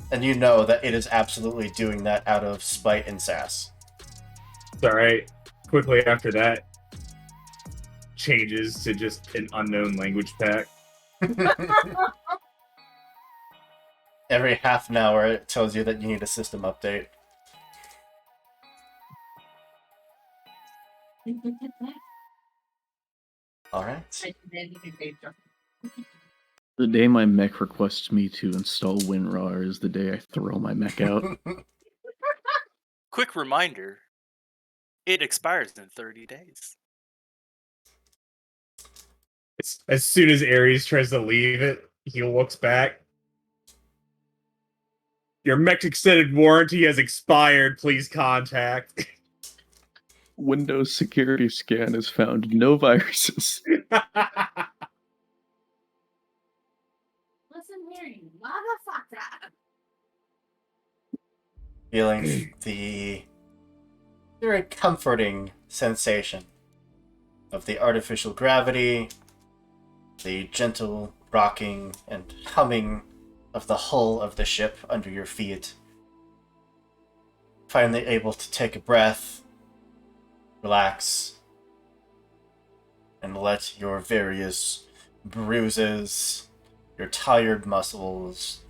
And you know that it is absolutely doing that out of spite and sass. It's alright. Quickly after that, changes to just an unknown language pack. Every half an hour, it tells you that you need a system update. Alright. The day my mech requests me to install WinRAR is the day I throw my mech out. Quick reminder, it expires in 30 days. As soon as Ares tries to leave it, he looks back. Your mech extended warranty has expired. Please contact. Windows security scan has found no viruses. Listen here, you motherfucker. Feeling the very comforting sensation of the artificial gravity, the gentle rocking and humming of the hull of the ship under your feet. Finally able to take a breath, relax, and let your various bruises, your tired muscles,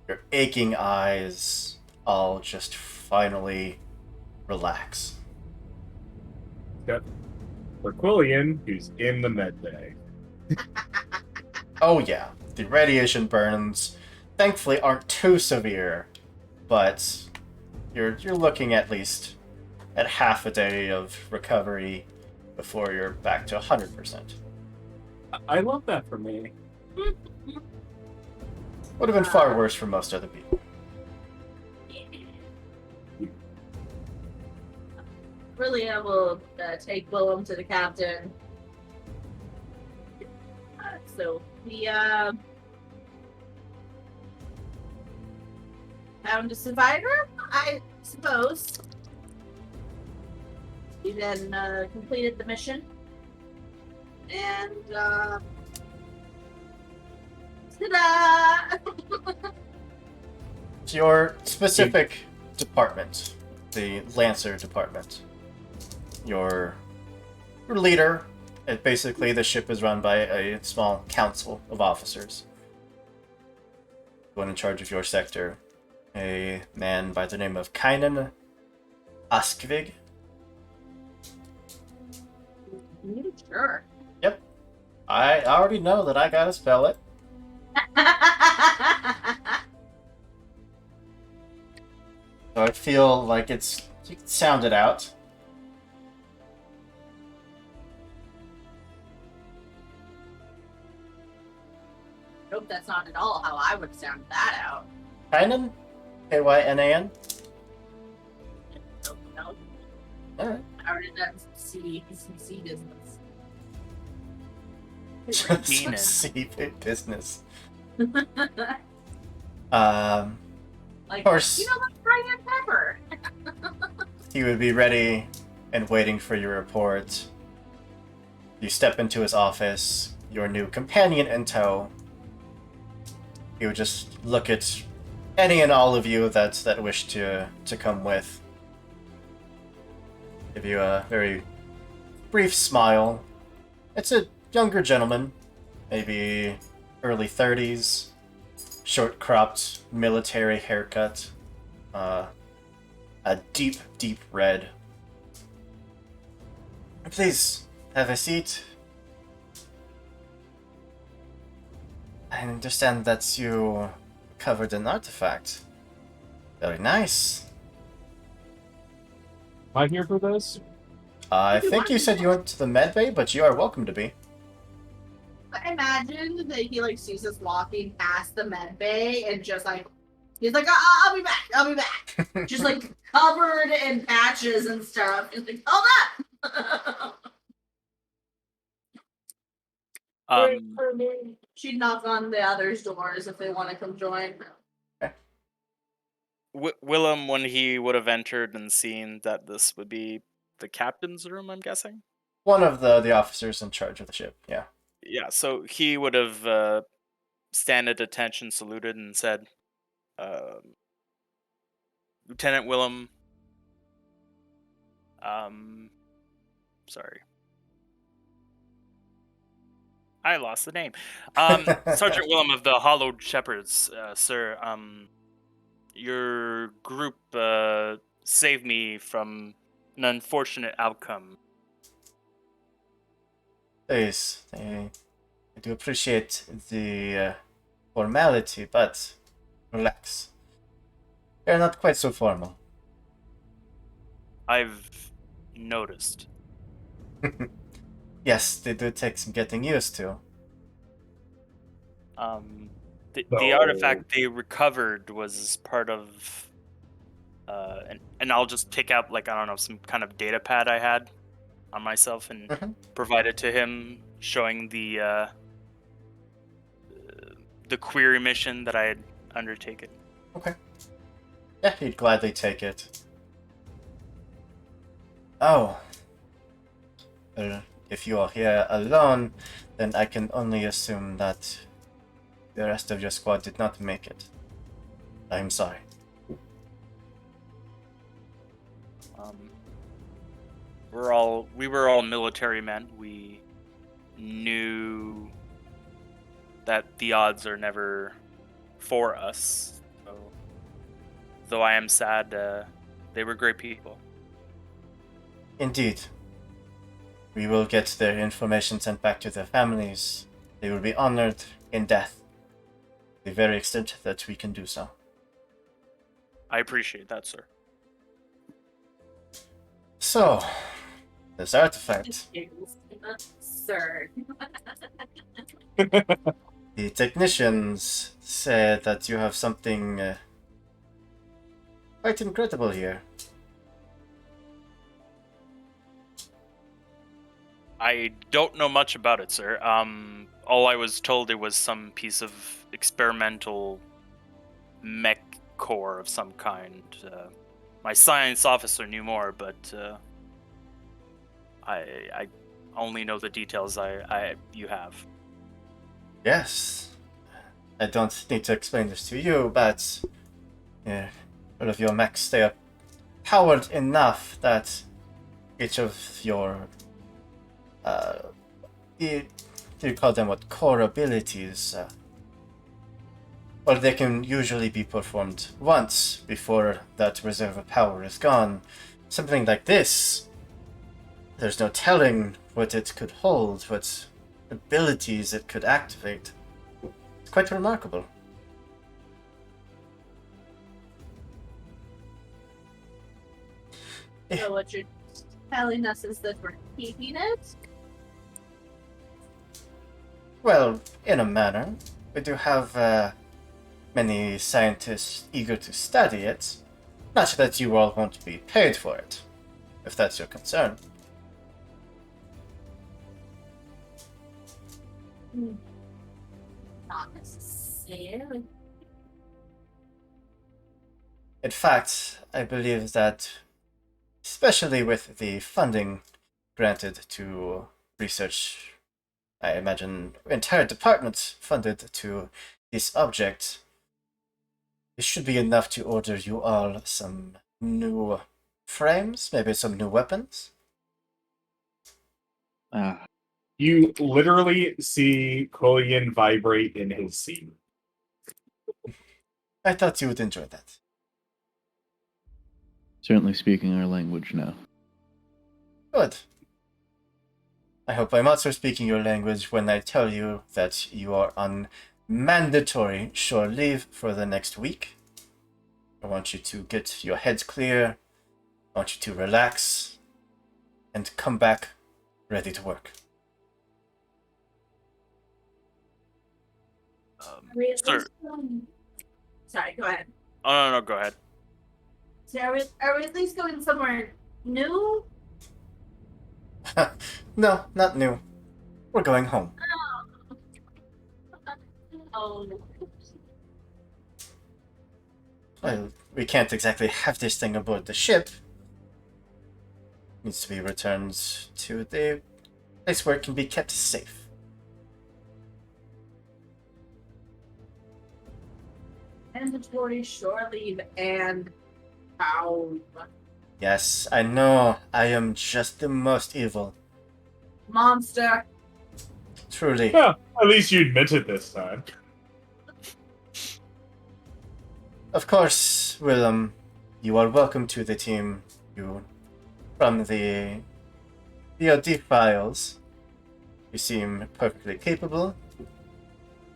your aching eyes, all just finally relax. Got Quillian, who's in the med bay. Oh yeah, the radiation burns thankfully aren't too severe, but you're looking at least at half a day of recovery before you're back to 100%. I love that for me. Would have been far worse for most other people. Brilliant will take Willem to the captain. So we found a survivor, I suppose. We then completed the mission. And ta-da! It's your specific department, the Lancer department. Your leader, basically the ship is run by a small council of officers. One in charge of your sector, a man by the name of Kynan Askvig. Sure. Yep. I already know that I gotta spell it. So I feel like you can sound it out. Nope, that's not at all how I would sound that out. Kynan? Kynan? No. Alright. I already done some C business. Keenan. See business. Like, Of course. you know what, cayenne pepper. He would be ready and waiting for your report. You step into his office, your new companion in tow. He would just look at any and all of you that wish to come with. Give you a very brief smile. It's a younger gentleman, maybe early 30s, short-cropped military haircut, a deep, deep red. Please, have a seat. I understand that you covered an artifact. Very nice. Am I here for this? I think you said you went to the med bay, but you are welcome to be. I imagine that he like sees us walking past the med bay and just like He's like, I'll be back. I'll be back. Just like covered in patches and stuff. He's like, hold up. She'd knock on the others' doors if they want to come join. Willem, when he would have entered and seen that this would be the captain's room, I'm guessing? One of the officers in charge of the ship, yeah. Yeah, so he would have stand at attention, saluted, and said, Lieutenant Willem, sorry. I lost the name. Sergeant Willem of the Hollowed Shepherds, sir. Your group saved me from an unfortunate outcome. Please, I do appreciate the formality, but relax. They're not quite so formal. I've noticed. Yes, they do take some getting used to. The artifact they recovered was part of, and I'll just take out, like, I don't know, some kind of data pad I had on myself and provide it to him, showing the query mission that I had undertaken. Okay. Yeah, he'd gladly take it. Oh. If you are here alone, then I can only assume that the rest of your squad did not make it. I'm sorry. We were all military men. We knew that the odds are never for us. So, though I am sad, they were great people. Indeed. We will get their information sent back to their families. They will be honored in death. To the very extent that we can do so. I appreciate that, sir. So, this artifact. Sir. The technicians said that you have something quite incredible here. I don't know much about it, sir. All I was told, it was some piece of experimental mech core of some kind. My science officer knew more, but I only know the details you have. Yes. I don't need to explain this to you, but all of your mechs, they are powered enough that each of your do you call them what, core abilities? Well, they can usually be performed once before that reserve of power is gone. Something like this, there's no telling what it could hold, what abilities it could activate. It's quite remarkable. So what you're telling us is that we're keeping it? Well, in a manner. We do have many scientists eager to study it. Not that you all won't be paid for it, if that's your concern. Not necessarily. In fact, I believe that, especially with the funding granted to research, I imagine entire departments funded to this object, it should be enough to order you all some new frames, maybe some new weapons. You literally see Kollian vibrate in his seat. I thought you would enjoy that. Certainly speaking our language now. Good. I hope I'm also speaking your language when I tell you that you are on mandatory shore leave for the next week. I want you to get your heads clear. I want you to relax and come back ready to work. Sir, Sorry, go ahead. Oh no, no, go ahead. So are we at least going somewhere new? No, not new. We're going home. Oh, Well, we can't exactly have this thing aboard the ship. It needs to be returned to the place where it can be kept safe. mandatory shore leave and how Yes, I know. I am just the most evil. monster. Truly. Yeah, at least you admit it this time. Of course, Willem, you are welcome to the team. You, from the DoD files, you seem perfectly capable.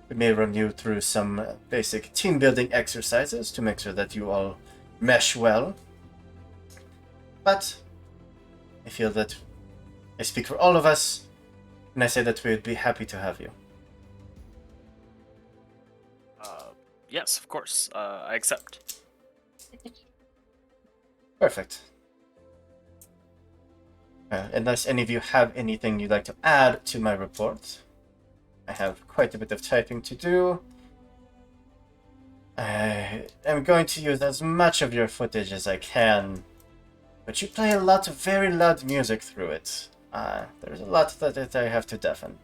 We may run you through some basic team building exercises to make sure that you all mesh well. But I feel that I speak for all of us when I say that we would be happy to have you. Yes, of course. I accept. Perfect. Unless any of you have anything you'd like to add to my report, I have quite a bit of typing to do. I am going to use as much of your footage as I can, but you play a lot of very loud music through it. There's a lot that I have to deafen.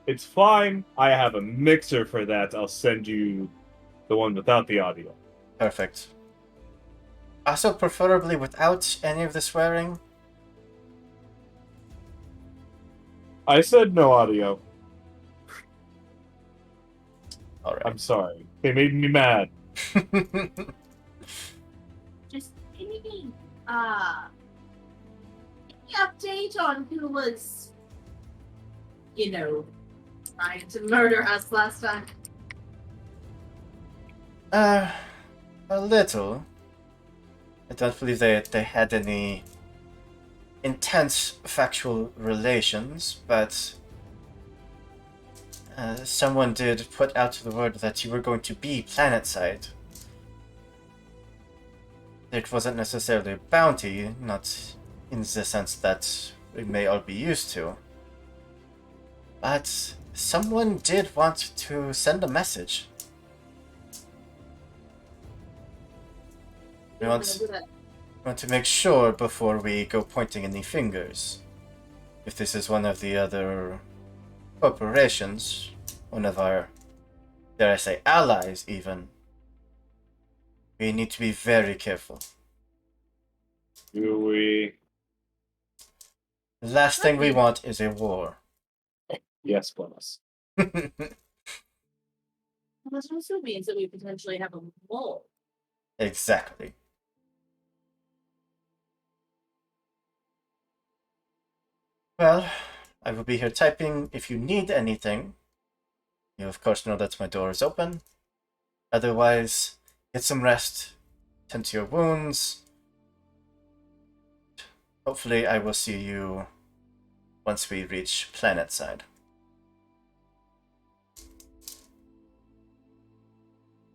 It's fine. I have a mixer for that. I'll send you the one without the audio. Perfect. Also, preferably without any of the swearing. I said no audio. Alright. I'm sorry. They made me mad. Just any update on who was, trying to murder us last time? A little. I don't believe they had any intense factual relations, but someone did put out the word that you were going to be planetside. It wasn't necessarily a bounty, not in the sense that we may all be used to. But someone did want to send a message. We want to make sure before we go pointing any fingers. If this is one of the other corporations, one of our, dare I say, allies even, we need to be very careful. Do we? The last thing we want is a war. Yes, boss. This also means that we potentially have a mole. Exactly. Well, I will be here typing if you need anything. You of course know that my door is open. Otherwise, get some rest, tend to your wounds. Hopefully I will see you once we reach planetside.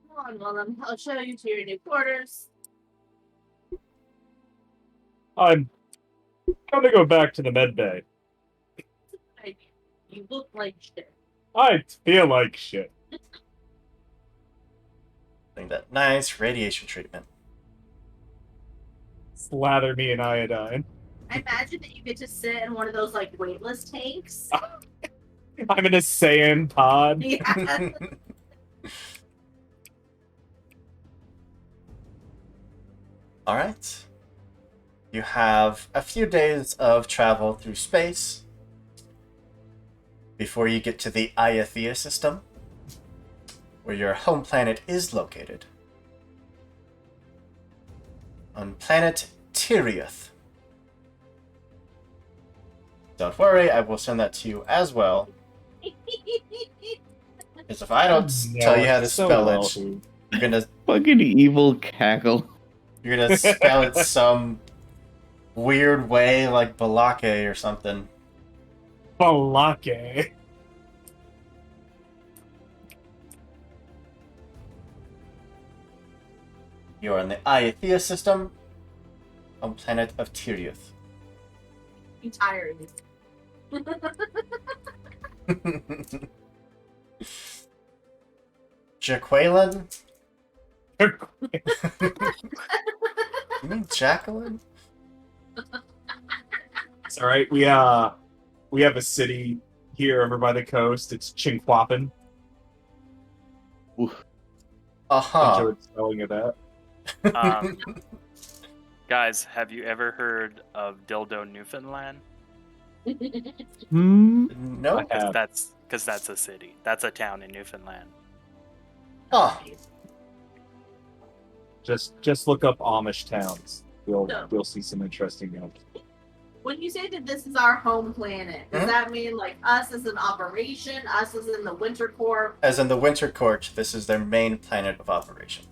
Come on, Willem. I'll show you to your new quarters. I'm gonna go back to the med bay. You look like shit. I feel like shit. Getting that nice radiation treatment. Slather me in iodine. I imagine that you get to sit in one of those like weightless tanks. I'm in a Saiyan pod. Yeah. Alright. You have a few days of travel through space before you get to the Iathea system, where your home planet is located. On planet Tiriath. Don't worry, I will send that to you as well. Because if I don't tell you how to spell it, you're gonna Fucking evil cackle. spell it some weird way, like Balake or something. Balake. You are in the Iathea system, on planet of Tiriuth. I'm tired. Jaqueline? You mean Jacqueline? It's all right. We have a city here over by the coast. It's Chinquapin. Uh-huh. Enjoyed spelling of that. Guys, have you ever heard of Dildo, Newfoundland? Nope. I have. Because that's a city. That's a town in Newfoundland. Huh. Just look up Amish towns. No. You'll see some interesting names. When you say that this is our home planet, does that mean like us as an operation, us as in the Winter Corps? As in the Winter Court, this is their main planet of operation.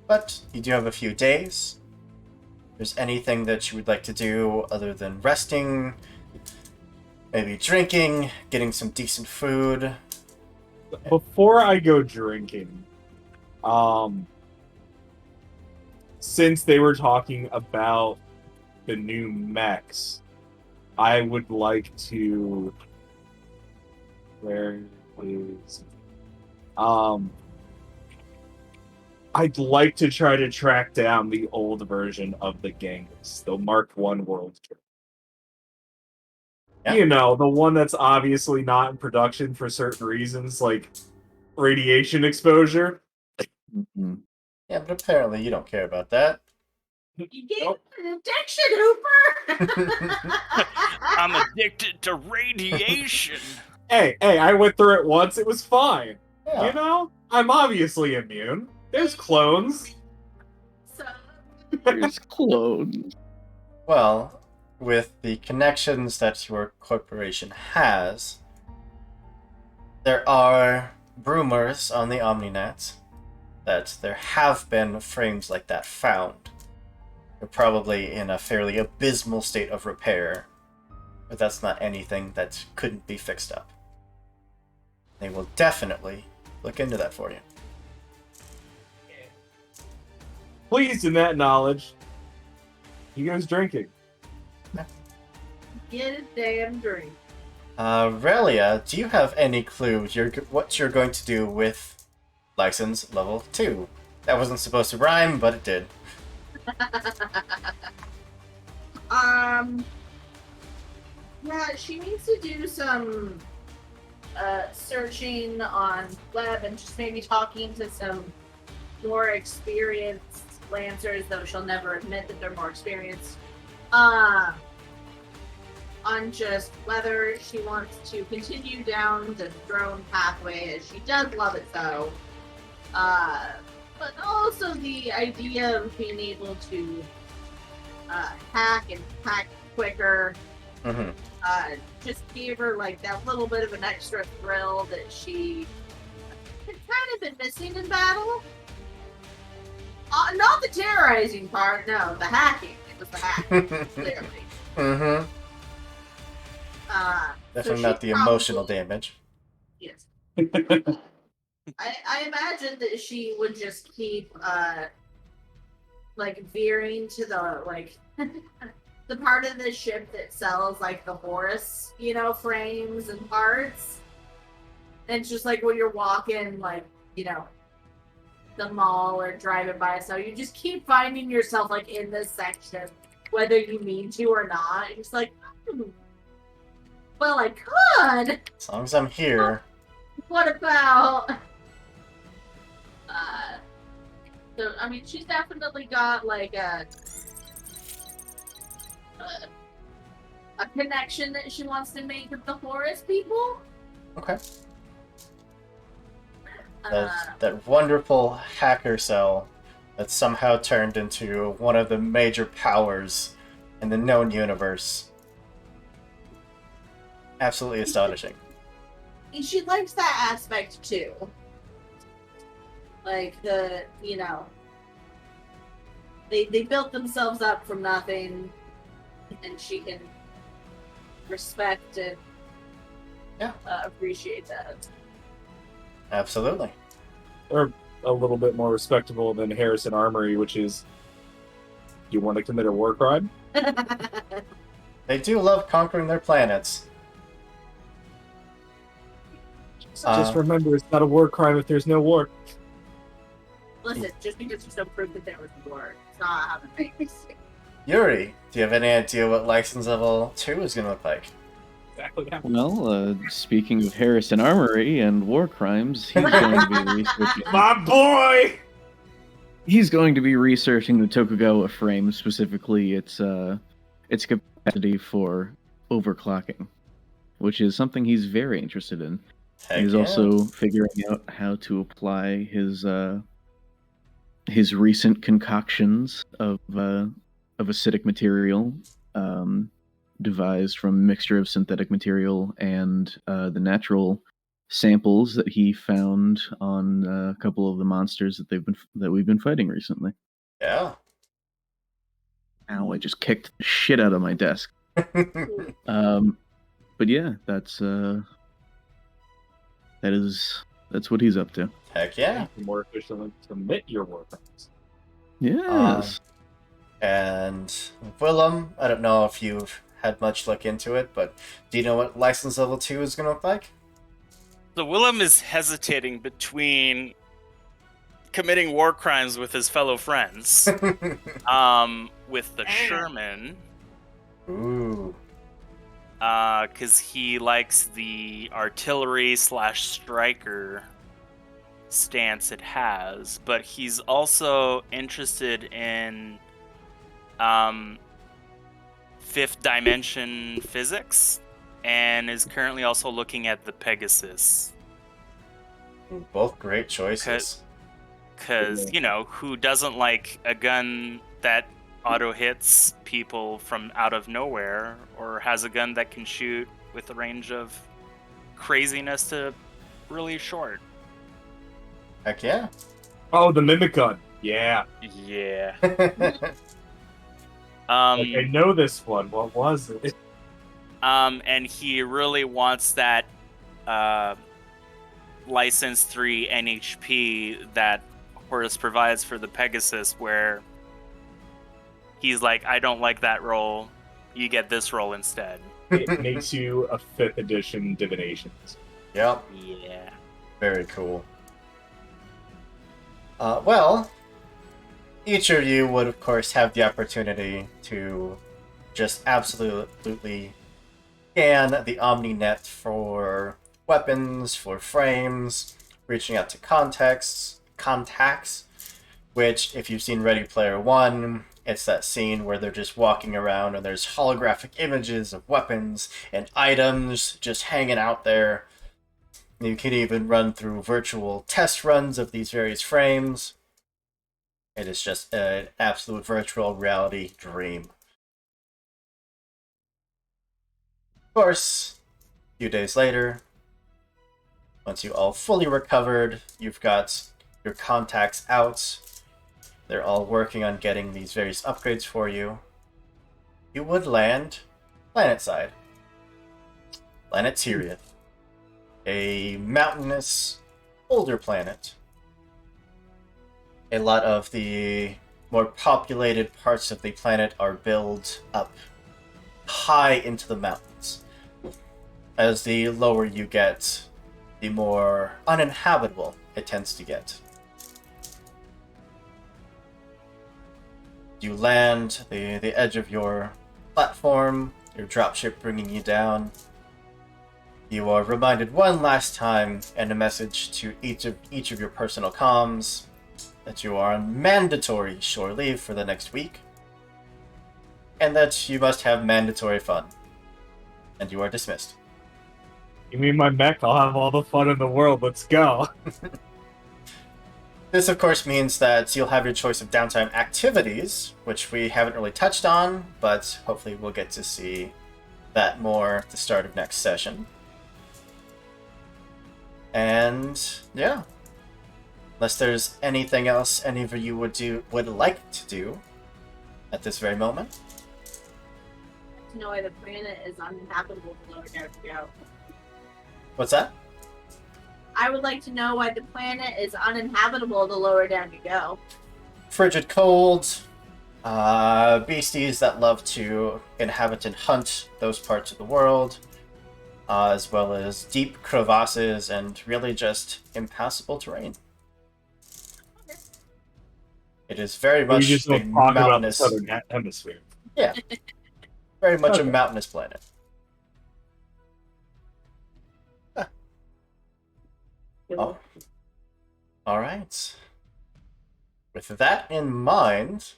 But you do have a few days. If there's anything that you would like to do other than resting, maybe drinking, getting some decent food. Before I go drinking, since they were talking about the new mechs, I would like to. Where is? I'd like to try to track down the old version of the Genghis, the Mark I World Trade. Yeah. You know, the one that's obviously not in production for certain reasons, like radiation exposure. Mhm. Yeah, but apparently you don't care about that. You gave Nope. an addiction, Hooper. I'm addicted to radiation. Hey, I went through it once. It was fine. Yeah. You know, I'm obviously immune. There's clones. So, There's clones. Well, with the connections that your corporation has, there are rumors on the Omninet that there have been frames like that found. They're probably in a fairly abysmal state of repair, but that's not anything that couldn't be fixed up. They will definitely look into that for you. Pleased in that knowledge. You guys drinking? get a damn drink. Relia, do you have any clue what you're going to do with license level 2? That wasn't supposed to rhyme, but it did. Yeah, she needs to do some searching on web and just maybe talking to some more experienced lancers, though she'll never admit that they're more experienced. On just whether she wants to continue down the drone pathway, as she does love it so. But also the idea of being able to hack and hack quicker. Mm-hmm. Just gave her like that little bit of an extra thrill that she had kind of been missing in battle. Not the terrorizing part, no, the hacking. It was the hacking, clearly. Mm-hmm. Definitely not the emotional probably, damage. yes. I imagine that she would just keep like veering to the like the part of the ship that sells like the Horus, frames and parts. And it's just like when you're walking like, the mall or driving by, so you just keep finding yourself like in this section, whether you mean to or not. It's like, well, I could. As long as I'm here. What about? So I mean, she's definitely got like a connection that she wants to make with the Horus people. Okay. That wonderful hacker cell that somehow turned into one of the major powers in the known universe. Absolutely astonishing. And she likes that aspect too. Like they built themselves up from nothing, and she can respect and Yeah. appreciate that. Absolutely. Or a little bit more respectable than Harrison Armory, which is, you want to commit a war crime? They do love conquering their planets. Just remember, it's not a war crime if there's no war. Listen, just because there's no proof that there was war, it's not how the things. Yuri, do you have any idea what license level 2 is going to look like? Exactly. Well, speaking of Harrison Armory and war crimes, he's going to be researching. My boy! He's going to be researching the Tokugawa frame, specifically its capacity for overclocking, which is something he's very interested in. Heck He's yeah. also figuring out how to apply his recent concoctions of acidic material, devised from a mixture of synthetic material and the natural samples that he found on a couple of the monsters that we've been fighting recently. Yeah. Ow! I just kicked the shit out of my desk. But yeah, that's what he's up to. Heck yeah. You can more efficiently commit your war crimes. Yes. And Willem, I don't know if you've had much look into it, but do you know what license level 2 is going to look like? So Willem is hesitating between committing war crimes with his fellow friends, with the Sherman, Ooh. because he likes the artillery / striker stance it has, but he's also interested in fifth dimension physics, and is currently also looking at the Pegasus. Both great choices. Because, who doesn't like a gun that auto hits people from out of nowhere, or has a gun that can shoot with a range of craziness to really short? Heck yeah. Oh, the mimic gun. Yeah. Yeah. I know this one. What was it? And he really wants that license 3 NHP that Horus provides for the Pegasus, where he's like, I don't like that roll, you get this roll instead. It makes you a 5th edition divinations. Yep. Yeah. Very cool. Well, each of you would, of course, have the opportunity to just absolutely scan the OmniNet for weapons, for frames, reaching out to contacts, which, if you've seen Ready Player One, it's that scene where they're just walking around and there's holographic images of weapons and items just hanging out there. You can even run through virtual test runs of these various frames. It is just an absolute virtual reality dream. Of course, a few days later, once you all fully recovered, you've got your contacts out. They're all working on getting these various upgrades for you. You would land planetside. Planet Tyria. A mountainous, older planet. A lot of the more populated parts of the planet are built up high into the mountains. As the lower you get, the more uninhabitable it tends to get. You land the edge of your platform, your dropship bringing you down. You are reminded one last time in a message to each of your personal comms that you are on mandatory shore leave for the next week, and that you must have mandatory fun. And you are dismissed. You mean my mech? I'll have all the fun in the world. Let's go. This, of course, means that you'll have your choice of downtime activities, which we haven't really touched on, but hopefully we'll get to see that more at the start of next session. And yeah, unless there's anything else any of you would like to do at this very moment. No way the planet is uninhabitable below Go. What's that? I would like to know why the planet is uninhabitable the lower down you go. Frigid cold, beasties that love to inhabit and hunt those parts of the world, as well as deep crevasses and really just impassable terrain. It is very We much just a don't talk about the mountainous, southern hemisphere. yeah, very much a Okay. mountainous planet. Oh. All right. With that in mind,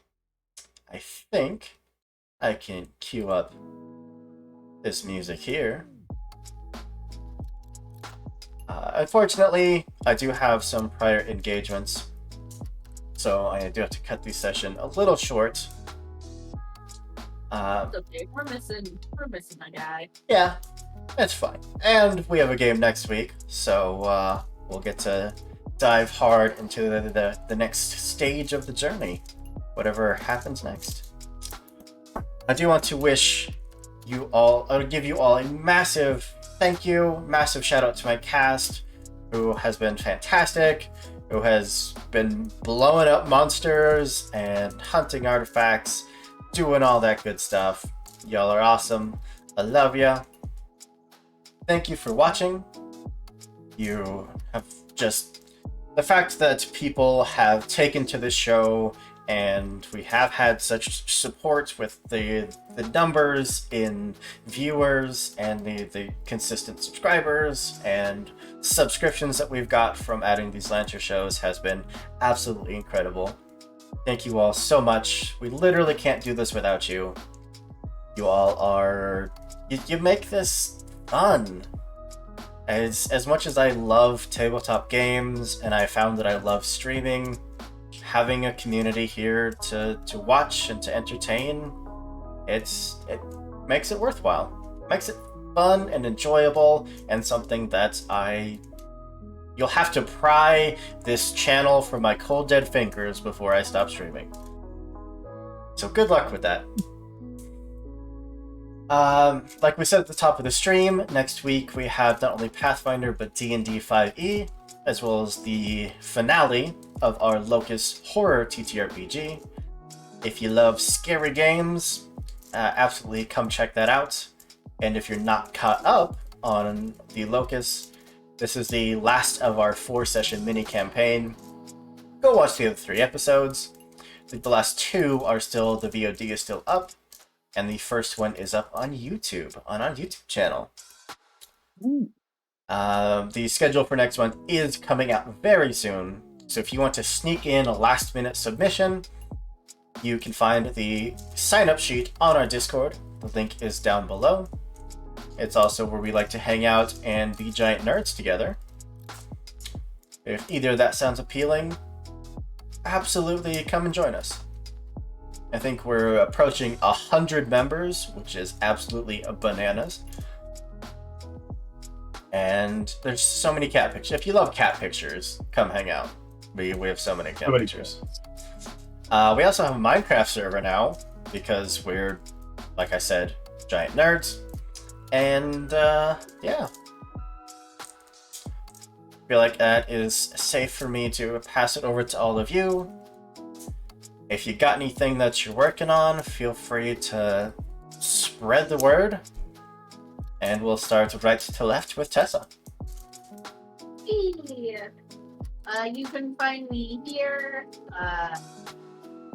I think I can cue up this music here. Unfortunately, I do have some prior engagements, so I do have to cut the session a little short. It's okay. We're missing a guy. Yeah, it's fine. And we have a game next week, so we'll get to dive hard into the next stage of the journey, whatever happens next. I do want to wish you all, I would give you all a massive thank you, massive shout out to my cast, who has been fantastic, who has been blowing up monsters and hunting artifacts, doing all that good stuff. Y'all are awesome. I love ya. Thank you for watching. You have just... The fact that people have taken to this show and we have had such support with the numbers in viewers and the consistent subscribers and subscriptions that we've got from adding these Lancer shows has been absolutely incredible. Thank you all so much. We literally can't do this without you. You all are... You make this fun. As much as I love tabletop games and I found that I love streaming, having a community here to watch and to entertain, it makes it worthwhile. It makes it fun and enjoyable and something that you'll have to pry this channel from my cold dead fingers before I stop streaming. So good luck with that. Like we said at the top of the stream, next week we have not only Pathfinder but D&D 5e, as well as the finale of our Locus Horror TTRPG. If you love scary games, absolutely come check that out. And if you're not caught up on the Locus, this is the last of our 4-session mini-campaign. Go watch the other 3 episodes. I think the last 2 are still, the VOD is still up, and the first one is up on YouTube, on our YouTube channel. The schedule for next month is coming out very soon, so if you want to sneak in a last-minute submission, you can find the sign-up sheet on our Discord. The link is down below. It's also where we like to hang out and be giant nerds together. If either of that sounds appealing, absolutely come and join us. I think we're approaching 100 members, which is absolutely bananas. And there's so many cat pictures. If you love cat pictures, come hang out. We have so many cat pictures. We also have a Minecraft server now, because we're, like I said, giant nerds. And yeah. I feel like that is safe for me to pass it over to all of you. If you got anything that you're working on, feel free to spread the word. And we'll start right to left with Tessa. Yeah. You can find me here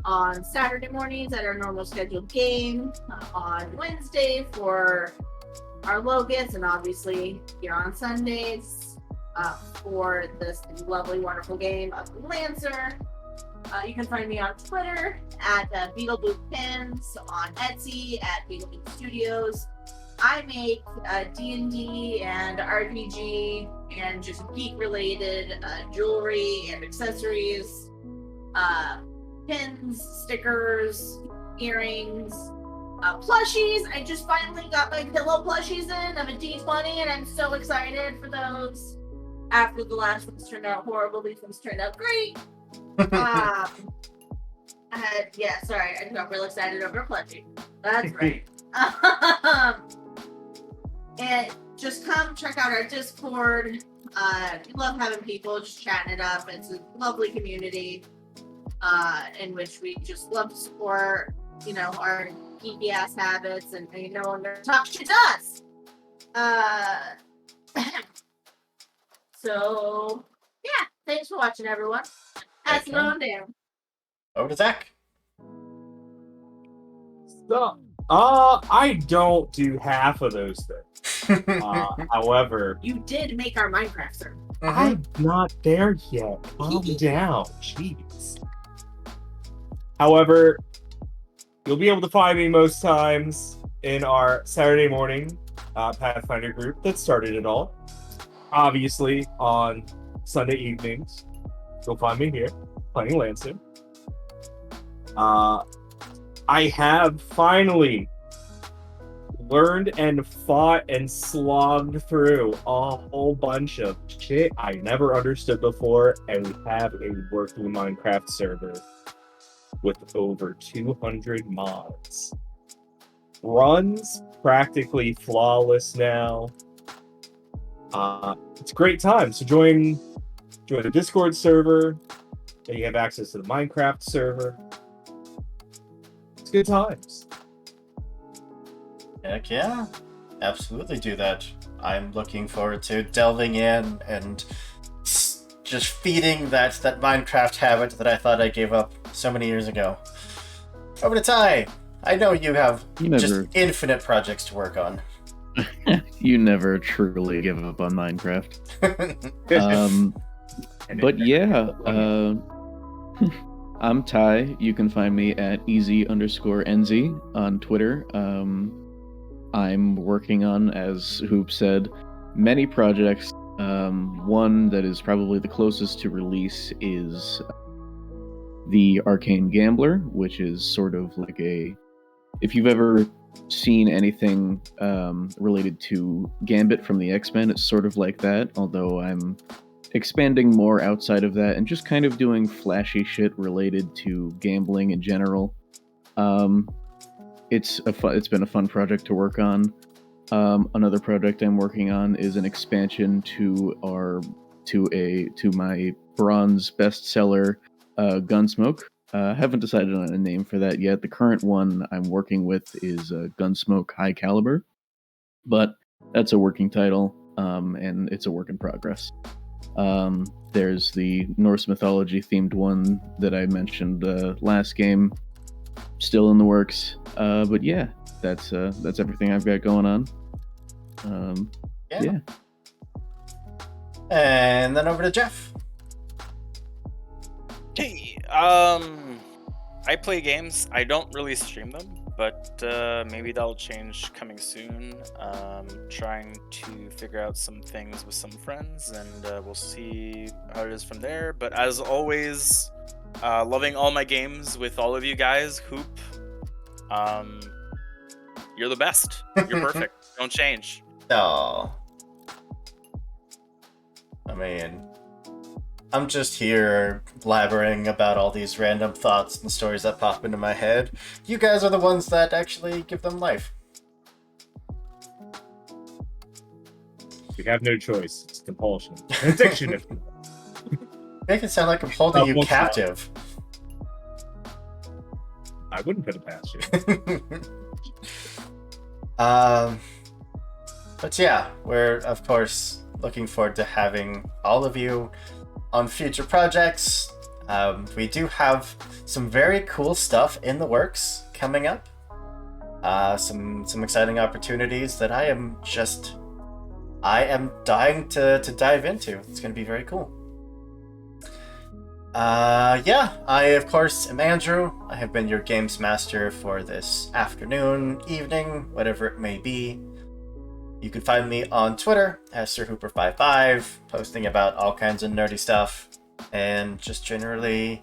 on Saturday mornings at our normal scheduled game, on Wednesday for our Locust, and obviously here on Sundays for this lovely, wonderful game of Lancer. You can find me on Twitter at BeetleBootPins, on Etsy at BeetleBoot Studios. I make D&D and RPG and just geek-related jewelry and accessories, pins, stickers, earrings, plushies. I just finally got my pillow plushies in of a D20, and I'm so excited for those. After the last ones turned out horrible, these ones turned out great. Yeah, sorry, I got real excited over a plushie. That's right. And just come check out our Discord. We love having people just chatting it up. It's a lovely community in which we just love to support, our geeky ass habits and no one gonna talk shit to us. So yeah, thanks for watching, everyone. Pass it Okay. on down. Over to Zach. So, I don't do half of those things. However, You did make our Minecraft server. I'm not there yet. Calm down. Jeez. However, you'll be able to find me most times in our Saturday morning Pathfinder group that started it all. Obviously, on Sunday evenings, you'll find me here playing Lansing. I have finally learned and fought and slogged through a whole bunch of shit I never understood before, and we have a working Minecraft server with over 200 mods. Runs practically flawless now. It's a great time. So join the Discord server, and you have access to the Minecraft server. It's good times. Heck yeah. Absolutely do that. I'm looking forward to delving in and just feeding that Minecraft habit that I thought I gave up so many years ago. Over to Ty. I know you have just infinite projects to work on. You never truly give up on Minecraft. But yeah, I'm Ty. You can find me at easy_nz on Twitter. I'm working on, as Hoop said, many projects. One that is probably the closest to release is the Arcane Gambler, which is sort of like if you've ever seen anything related to Gambit from the X-Men, it's sort of like that, although I'm expanding more outside of that and just kind of doing flashy shit related to gambling in general. It's been a fun project to work on. Another project I'm working on is an expansion to my bronze bestseller, Gunsmoke. Haven't decided on a name for that yet. The current one I'm working with is Gunsmoke High Caliber, but that's a working title, and it's a work in progress. There's the Norse mythology themed one that I mentioned last game, still in the works. But yeah, that's everything I've got going on. Yeah. And then over to Jeff. Hey, I play games. I don't really stream them, but maybe that'll change coming soon. Trying to figure out some things with some friends, and we'll see how it is from there. But as always, loving all my games with all of you guys. Hoop, you're the best. You're perfect. Don't change. No. I mean, I'm just here blabbering about all these random thoughts and stories that pop into my head. You guys are the ones that actually give them life. We have no choice. It's compulsion. Addiction. Make it sound like I'm holding you captive. I wouldn't put it past you. But yeah, we're of course looking forward to having all of you on future projects. We do have some very cool stuff in the works coming up. Some exciting opportunities that I am dying to dive into. It's going to be very cool. Yeah, I of course am Andrew. I have been your games master for this afternoon, evening, whatever it may be. You can find me on Twitter as SirHooper55, posting about all kinds of nerdy stuff and just generally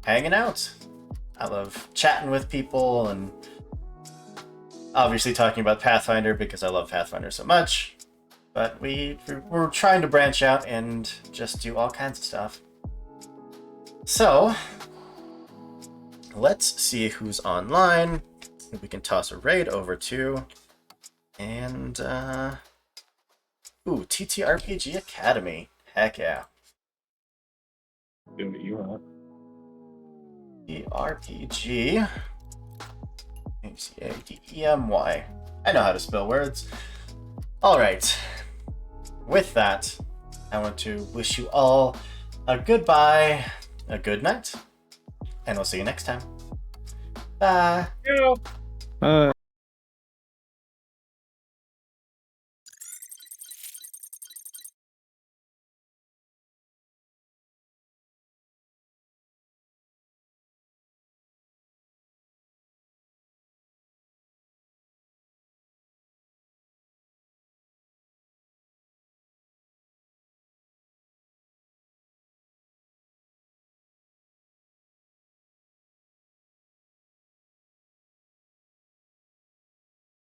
hanging out. I love chatting with people and obviously talking about Pathfinder because I love Pathfinder so much. But we're trying to branch out and just do all kinds of stuff. So, let's see who's online. We can toss a raid over to. And, ooh, TTRPG Academy. Heck yeah. Do what you want. TRPG. ACADEMY. I know how to spell words. Alright. With that, I want to wish you all a goodbye, a good night, and we'll see you next time. Bye. Yeah.